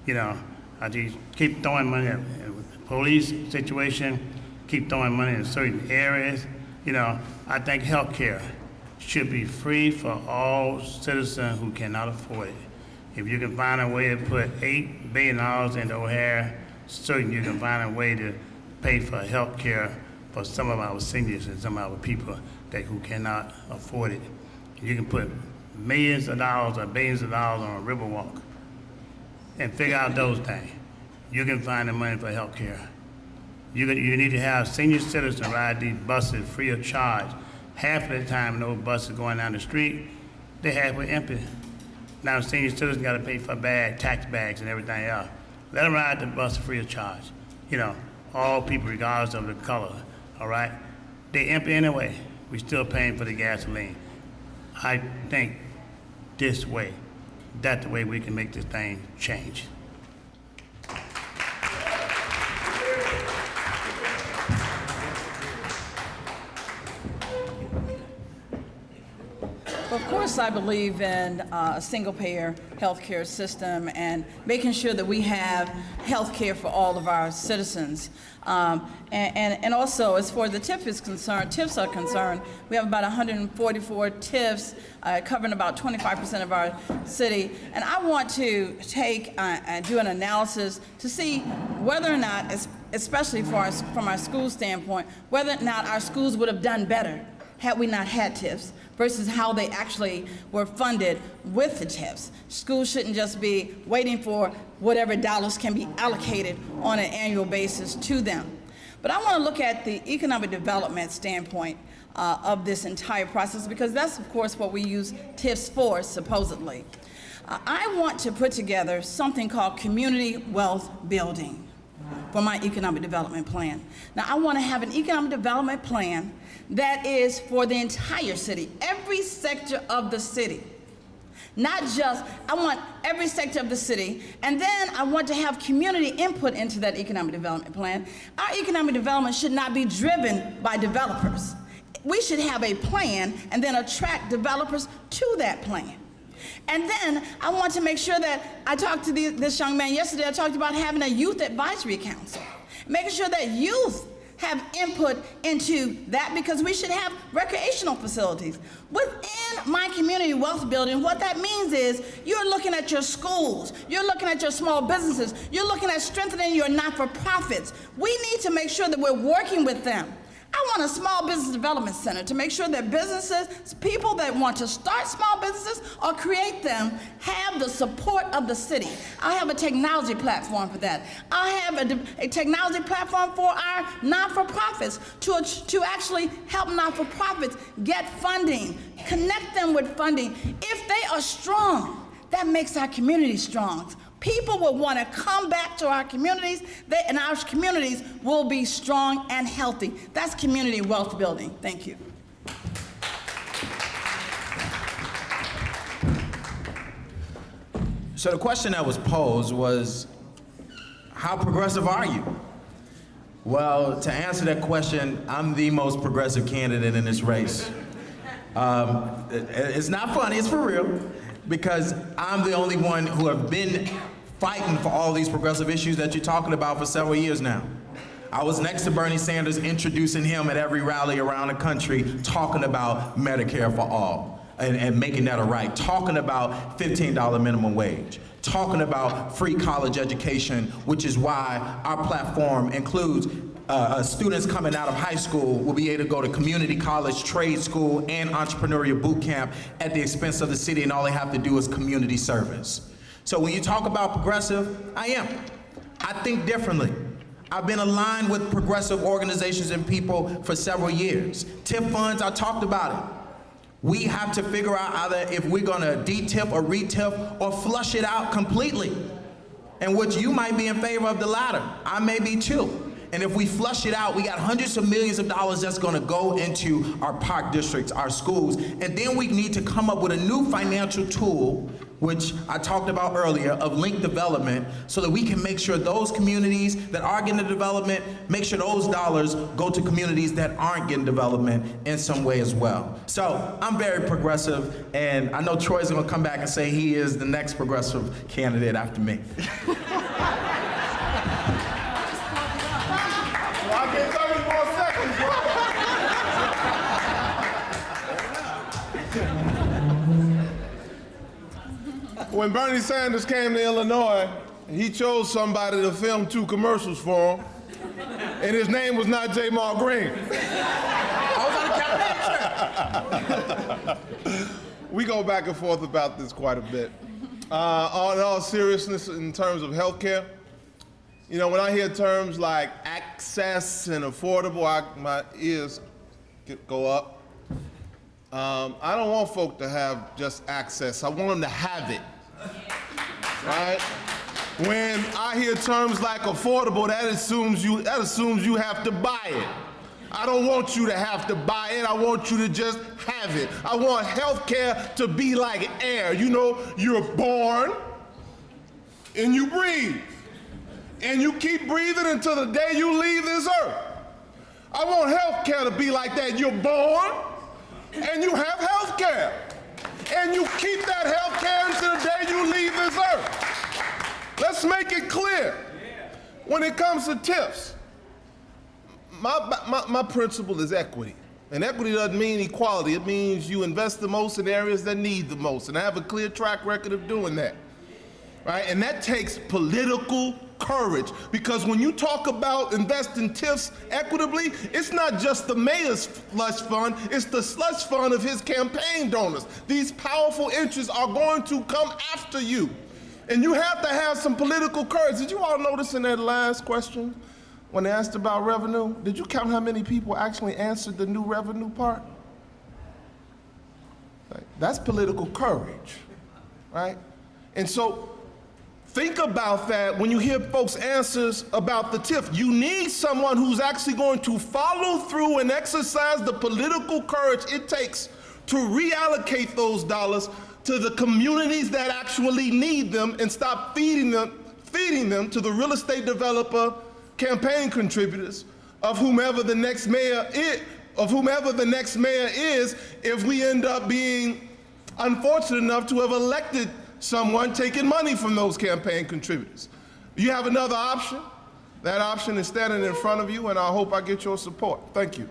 you know. I just keep throwing money at the police situation, keep throwing money in certain areas, you know. I think healthcare should be free for all citizens who cannot afford it. If you can find a way to put $8 billion into O'Hare, certainly you can find a way to pay for health care for some of our seniors and some of our people who cannot afford it. You can put millions of dollars or billions of dollars on a Riverwalk and figure out those things. You can find the money for health care. You need to have senior citizens ride these buses free of charge. Half of the time those buses going down the street, they're halfway empty. Now senior citizens got to pay for tax bags and everything else. Let them ride the bus free of charge. You know, all people regardless of the color, all right? They empty anyway. We're still paying for the gasoline. I think this way, that's the way we can make this thing change. Of course, I believe in a single-payer healthcare system and making sure that we have healthcare for all of our citizens. And also, as far as the TIFs are concerned, we have about 144 TIFs covering about 25% of our city. And I want to take and do an analysis to see whether or not, especially from our school standpoint, whether or not our schools would have done better had we not had TIFs versus how they actually were funded with the TIFs. Schools shouldn't just be waiting for whatever dollars can be allocated on an annual basis to them. But I want to look at the economic development standpoint of this entire process, because that's, of course, what we use TIFs for, supposedly. I want to put together something called community wealth building for my economic development plan. Now, I want to have an economic development plan that is for the entire city, every sector of the city. Not just, I want every sector of the city, and then I want to have community input into that economic development plan. Our economic development should not be driven by developers. We should have a plan and then attract developers to that plan. And then I want to make sure that, I talked to this young man yesterday, I talked about having a youth advisory council, making sure that youth have input into that, because we should have recreational facilities. Within my community wealth building, what that means is you're looking at your schools, you're looking at your small businesses, you're looking at strengthening your not-for-profits. We need to make sure that we're working with them. I want a small business development center to make sure that businesses, people that want to start small businesses or create them, have the support of the city. I have a technology platform for that. I have a technology platform for our not-for-profits to actually help not-for-profits get funding, connect them with funding. If they are strong, that makes our community strong. People will want to come back to our communities, and our communities will be strong and healthy. That's community wealth building. Thank you. So the question that was posed was, how progressive are you? Well, to answer that question, I'm the most progressive candidate in this race. It's not funny, it's for real, because I'm the only one who have been fighting for all these progressive issues that you're talking about for several years now. I was next to Bernie Sanders, introducing him at every rally around the country, talking about Medicare for all and making that a right, talking about $15 minimum wage, talking about free college education, which is why our platform includes students coming out of high school will be able to go to community college, trade school, and entrepreneurial boot camp at the expense of the city, and all they have to do is community service. So when you talk about progressive, I am. I think differently. I've been aligned with progressive organizations and people for several years. TIP funds, I talked about it. We have to figure out either if we're gonna de-TIP or re-TIP or flush it out completely. And which you might be in favor of the latter. I may be too. And if we flush it out, we got hundreds of millions of dollars that's gonna go into our park districts, our schools, and then we need to come up with a new financial tool, which I talked about earlier, of linked development, so that we can make sure those communities that are getting the development, make sure those dollars go to communities that aren't getting development in some way as well. So I'm very progressive, and I know Troy's gonna come back and say he is the next progressive candidate after me. I get 30 more seconds. When Bernie Sanders came to Illinois, he chose somebody to film 2 commercials for him, and his name was not J. Mal Green. I was on the campaign trail. We go back and forth about this quite a bit. In all seriousness, in terms of healthcare, you know, when I hear terms like access and affordable, my ears go up. I don't want folk to have just access. I want them to have it, right? When I hear terms like affordable, that assumes you have to buy it. I don't want you to have to buy it. I want you to just have it. I want healthcare to be like air. You know, you're born and you breathe. And you keep breathing until the day you leave this earth. I want healthcare to be like that. You're born and you have healthcare. And you keep that healthcare until the day you leave this earth. Let's make it clear. When it comes to tips, my principle is equity. And equity doesn't mean equality. It means you invest the most in areas that need the most. And I have a clear track record of doing that. Right? And that takes political courage, because when you talk about investing TIFs equitably, it's not just the mayor's slush fund, it's the slush fund of his campaign donors. These powerful interests are going to come after you. And you have to have some political courage. Did you all notice in that last question, when they asked about revenue, did you count how many people actually answered the new revenue part? That's political courage, right? And so, think about that when you hear folks' answers about the TIF. You need someone who's actually going to follow through and exercise the political courage it takes to reallocate those dollars to the communities that actually need them and stop feeding them to the real estate developer campaign contributors of whomever the next mayor is, if we end up being unfortunate enough to have elected someone taking money from those campaign contributors. You have another option. That option is standing in front of you, and I hope I get your support. Thank you.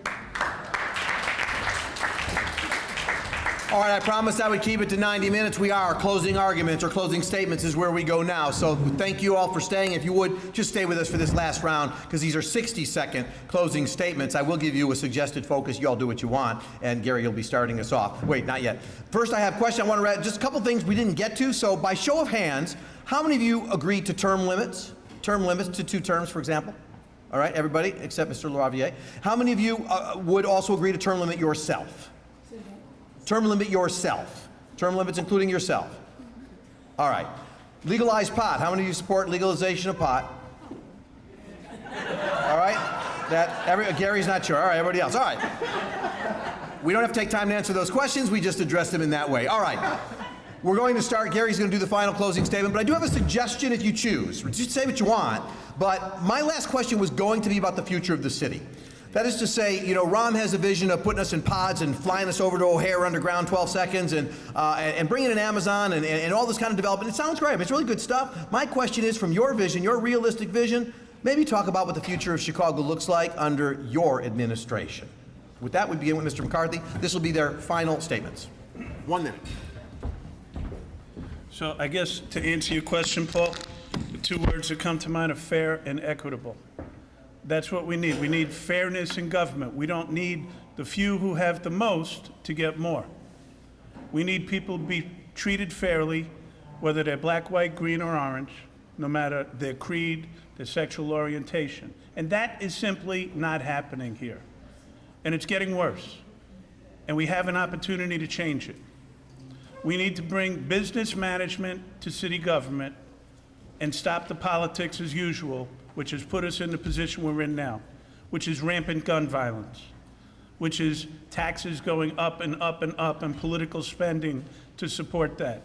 All right, I promised I would keep it to 90 minutes. We are. Closing arguments or closing statements is where we go now. So thank you all for staying. If you would, just stay with us for this last round, because these are 60-second closing statements. I will give you a suggested focus. You all do what you want, and Gary, you'll be starting us off. Wait, not yet. First, I have a question. I want to read just a couple things we didn't get to. So by show of hands, how many of you agree to term limits? Term limits to 2 terms, for example? All right, everybody except Mr. Lavier. How many of you would also agree to term limit yourself? Term limit yourself. Term limits including yourself. All right. Legalize pot. How many of you support legalization of pot? All right. Gary's not sure. All right, everybody else. All right. We don't have to take time to answer those questions. We just address them in that way. All right. We're going to start. Gary's going to do the final closing statement, but I do have a suggestion if you choose. Just say what you want. But my last question was going to be about the future of the city. That is to say, you know, Ram has a vision of putting us in pods and flying us over to O'Hare underground 12 seconds and bringing in Amazon and all this kind of development. It sounds great. It's really good stuff. My question is, from your vision, your realistic vision, maybe talk about what the future of Chicago looks like under your administration. With that, we begin with Mr. McCarthy. This will be their final statements. 1 minute. So I guess to answer your question, Paul, the 2 words that come to mind are fair and equitable. That's what we need. We need fairness in government. We don't need the few who have the most to get more. We need people to be treated fairly, whether they're black, white, green, or orange, no matter their creed, their sexual orientation. And that is simply not happening here. And it's getting worse. And we have an opportunity to change it. We need to bring business management to city government and stop the politics as usual, which has put us in the position we're in now, which is rampant gun violence, which is taxes going up and up and up and political spending to support that,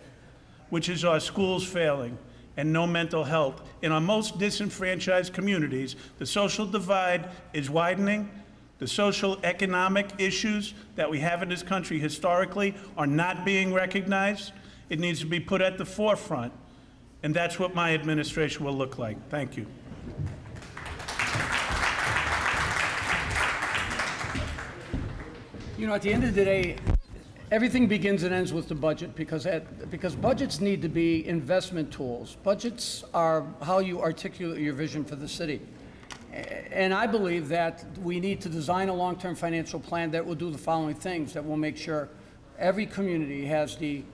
which is our schools failing and no mental health. In our most disenfranchised communities, the social divide is widening. The social economic issues that we have in this country historically are not being recognized. It needs to be put at the forefront, and that's what my administration will look like. Thank you. You know, at the end of the day, everything begins and ends with the budget because budgets need to be investment tools. Budgets are how you articulate your vision for the city. And I believe that we need to design a long-term financial plan that will do the following things, that will make sure every community has the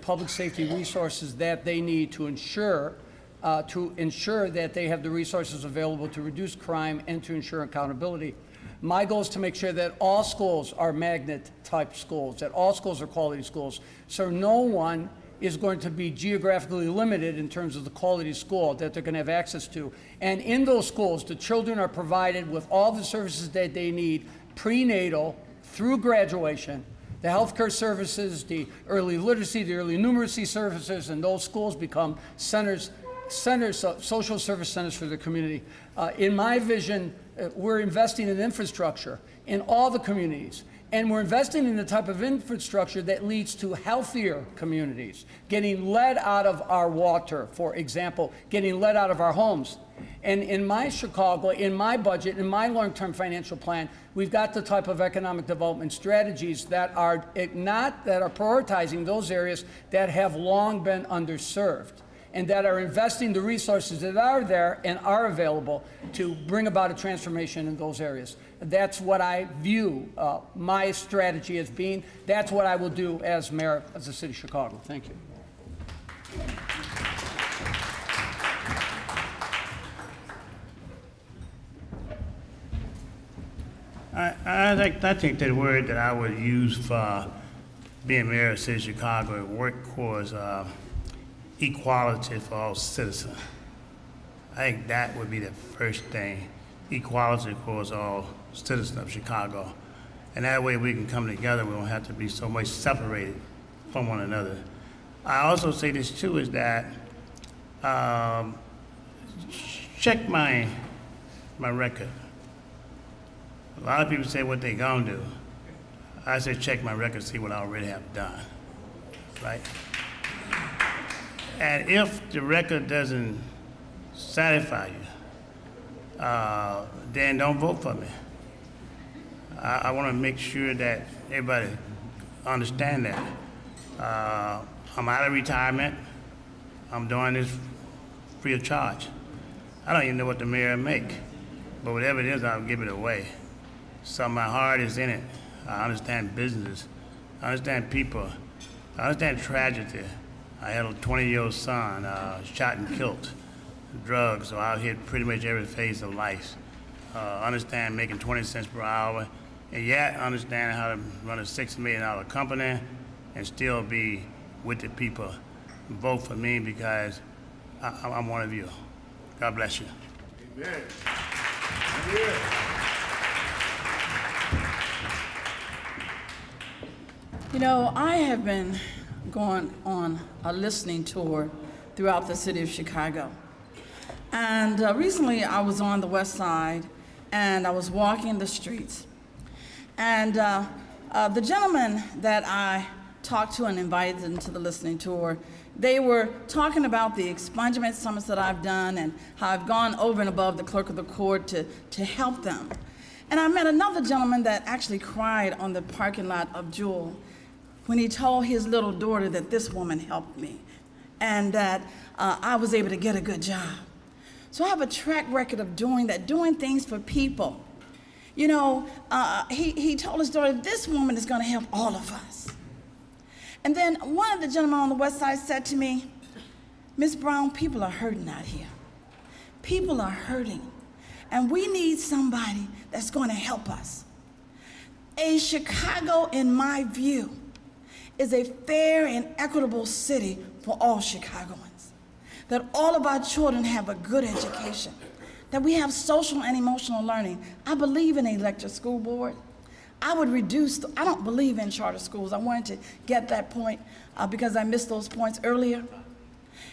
public safety resources that they need to ensure that they have the resources available to reduce crime and to ensure accountability. My goal is to make sure that all schools are magnet-type schools, that all schools are quality schools, so no one is going to be geographically limited in terms of the quality school that they're going to have access to. And in those schools, the children are provided with all the services that they need, prenatal through graduation, the healthcare services, the early literacy, the early numeracy services, and those schools become centers, social service centers for the community. In my vision, we're investing in infrastructure in all the communities. And we're investing in the type of infrastructure that leads to healthier communities, getting lead out of our water, for example, getting lead out of our homes. And in my Chicago, in my budget, in my long-term financial plan, we've got the type of economic development strategies that are prioritizing those areas that have long been underserved, and that are investing the resources that are there and are available to bring about a transformation in those areas. That's what I view my strategy as being. That's what I will do as mayor of the city of Chicago. Thank you. I think the word that I would use for being mayor of the city of Chicago and work towards equality for all citizens. I think that would be the first thing, equality towards all citizens of Chicago. And that way we can come together, we don't have to be so much separated from one another. I also say this too, is that check my record. A lot of people say what they gonna do. I say check my record, see what I already have done, right? And if the record doesn't satisfy you, then don't vote for me. I want to make sure that everybody understand that. I'm out of retirement. I'm doing this free of charge. I don't even know what the mayor make, but whatever it is, I'll give it away. So my heart is in it. I understand business. I understand people. I understand tragedy. I had a 20-year-old son shot and killed. Drugs, so I hit pretty much every phase of life. Understand making 20 cents per hour, and yet understand how to run a $6 million company and still be with the people. Vote for me because I'm one of you. God bless you. Amen. You know, I have been going on a listening tour throughout the city of Chicago. And recently I was on the west side and I was walking the streets. And the gentleman that I talked to and invited into the listening tour, they were talking about the expungement summits that I've done and how I've gone over and above the clerk of the court to help them. And I met another gentleman that actually cried on the parking lot of Jewel when he told his little daughter that this woman helped me and that I was able to get a good job. So I have a track record of doing that, doing things for people. You know, he told his daughter, this woman is gonna help all of us. And then one of the gentlemen on the west side said to me, Ms. Brown, people are hurting out here. People are hurting, and we need somebody that's gonna help us. A Chicago, in my view, is a fair and equitable city for all Chicagoans. That all of our children have a good education, that we have social and emotional learning. I believe in an elected school board. I would reduce, I don't believe in charter schools. I wanted to get that point because I missed those points earlier.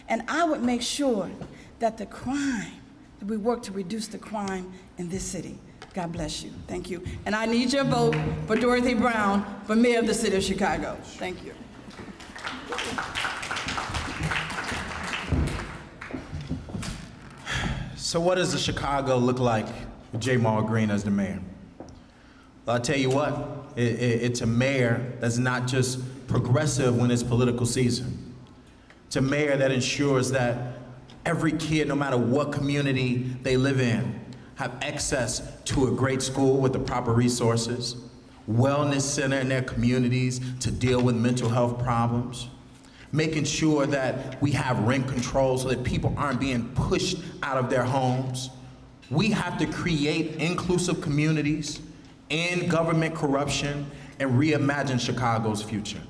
And I would make sure that the crime, that we work to reduce the crime in this city. God bless you. Thank you. And I need your vote for Dorothy Brown for mayor of the city of Chicago. Thank you. So what does the Chicago look like with J. Maul Green as the mayor? Well, I'll tell you what, it's a mayor that's not just progressive when it's political season. It's a mayor that ensures that every kid, no matter what community they live in, have access to a great school with the proper resources, wellness center in their communities to deal with mental health problems, making sure that we have rent control so that people aren't being pushed out of their homes. We have to create inclusive communities, end government corruption, and reimagine Chicago's future.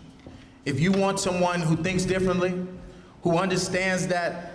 If you want someone who thinks differently, who understands that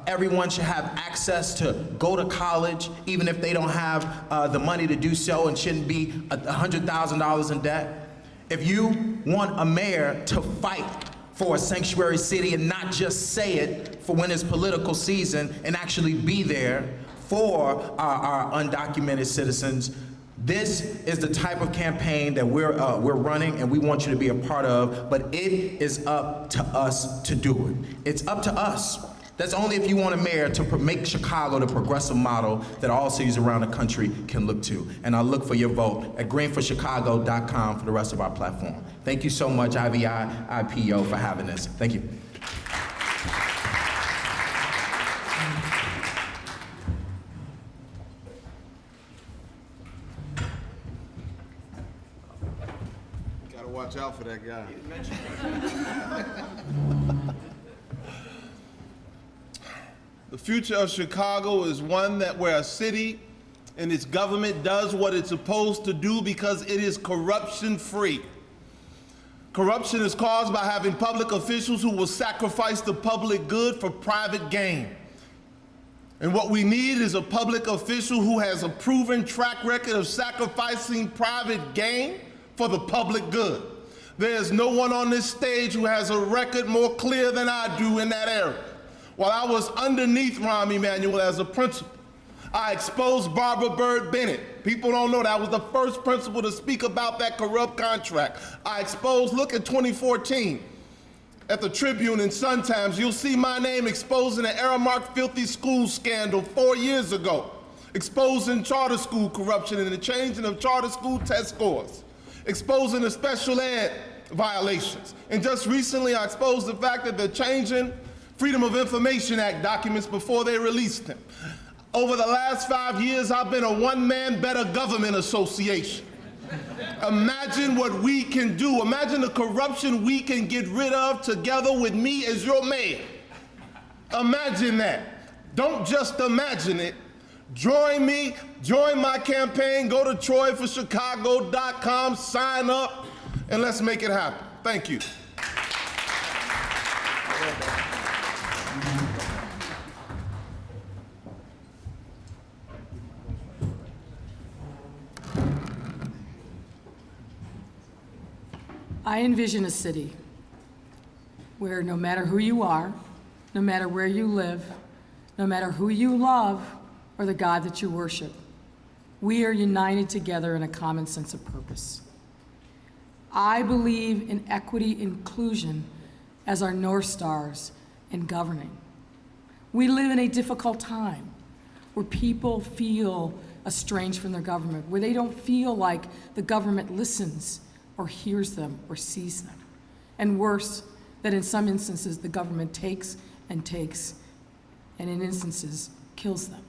everyone should have access to go to college, even if they don't have the money to do so and shouldn't be $100,000 in debt. If you want a mayor to fight for a sanctuary city and not just say it for when it's political season and actually be there for our undocumented citizens, this is the type of campaign that we're running and we want you to be a part of, but it is up to us to do it. It's up to us. That's only if you want a mayor to make Chicago the progressive model that all cities around the country can look to. And I look for your vote at greenforchicago.com for the rest of our platform. Thank you so much, IVI-IPO, for having this. Thank you. Gotta watch out for that guy. The future of Chicago is one where a city and its government does what it's supposed to do because it is corruption-free. Corruption is caused by having public officials who will sacrifice the public good for private gain. And what we need is a public official who has a proven track record of sacrificing private gain for the public good. There is no one on this stage who has a record more clear than I do in that area. While I was underneath Rahm Emanuel as a principal, I exposed Barbara Byrd Bennett. People don't know that I was the first principal to speak about that corrupt contract. I exposed, look at 2014, at the Tribune and Sun-Times, you'll see my name exposing the Aramark filthy school scandal 4 years ago, exposing charter school corruption and the changing of charter school test scores, exposing the special ed violations. And just recently, I exposed the fact that they're changing Freedom of Information Act documents before they release them. Over the last 5 years, I've been a one-man Better Government Association. Imagine what we can do. Imagine the corruption we can get rid of together with me as your mayor. Imagine that. Don't just imagine it. Join me, join my campaign, go to TroyForChicago.com, sign up, and let's make it happen. Thank you. I envision a city where no matter who you are, no matter where you live, no matter who you love or the God that you worship, we are united together in a common sense of purpose. I believe in equity inclusion as our North Stars in governing. We live in a difficult time where people feel estranged from their government, where they don't feel like the government listens or hears them or sees them. And worse, that in some instances the government takes, and in instances kills them.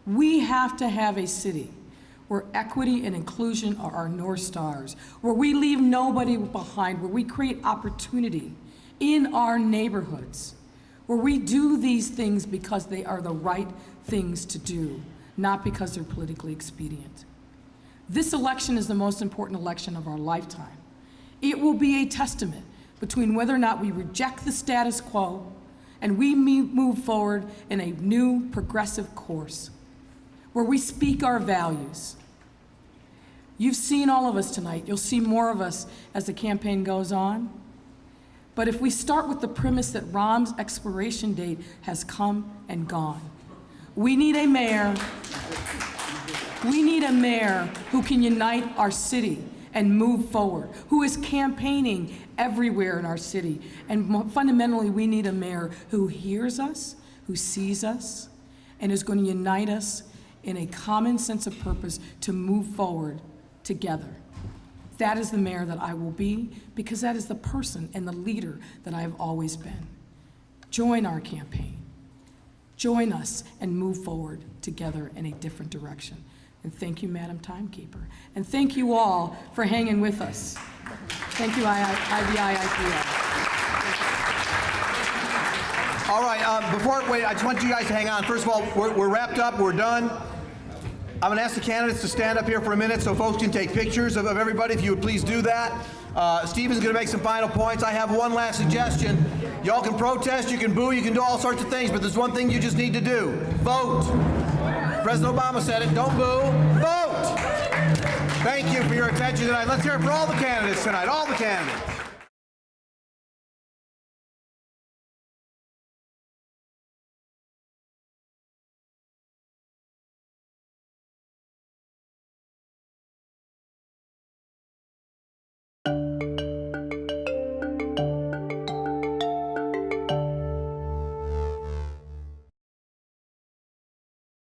We have to have a city where equity and inclusion are our North Stars, where we leave nobody behind, where we create opportunity in our neighborhoods, where we do these things because they are the right things to do, not because they're politically expedient. This election is the most important election of our lifetime. It will be a testament between whether or not we reject the status quo and we move forward in a new progressive course where we speak our values. You've seen all of us tonight. You'll see more of us as the campaign goes on. But if we start with the premise that Rahm's expiration date has come and gone, we need a mayor. We need a mayor who can unite our city and move forward, who is campaigning everywhere in our city. And fundamentally, we need a mayor who hears us, who sees us, and is going to unite us in a common sense of purpose to move forward together. That is the mayor that I will be, because that is the person and the leader that I have always been. Join our campaign. Join us and move forward together in a different direction. And thank you, Madam Timekeeper. And thank you all for hanging with us. Thank you, IVIIPO. All right, wait, I just want you guys to hang on. First of all, we're wrapped up, we're done. I'm gonna ask the candidates to stand up here for a minute so folks can take pictures of everybody, if you would please do that. Stephen's gonna make some final points. I have one last suggestion. Y'all can protest, you can boo, you can do all sorts of things, but there's one thing you just need to do. Vote. President Obama said it, don't boo, vote! Thank you for your attention tonight. Let's hear it for all the candidates tonight, all the candidates.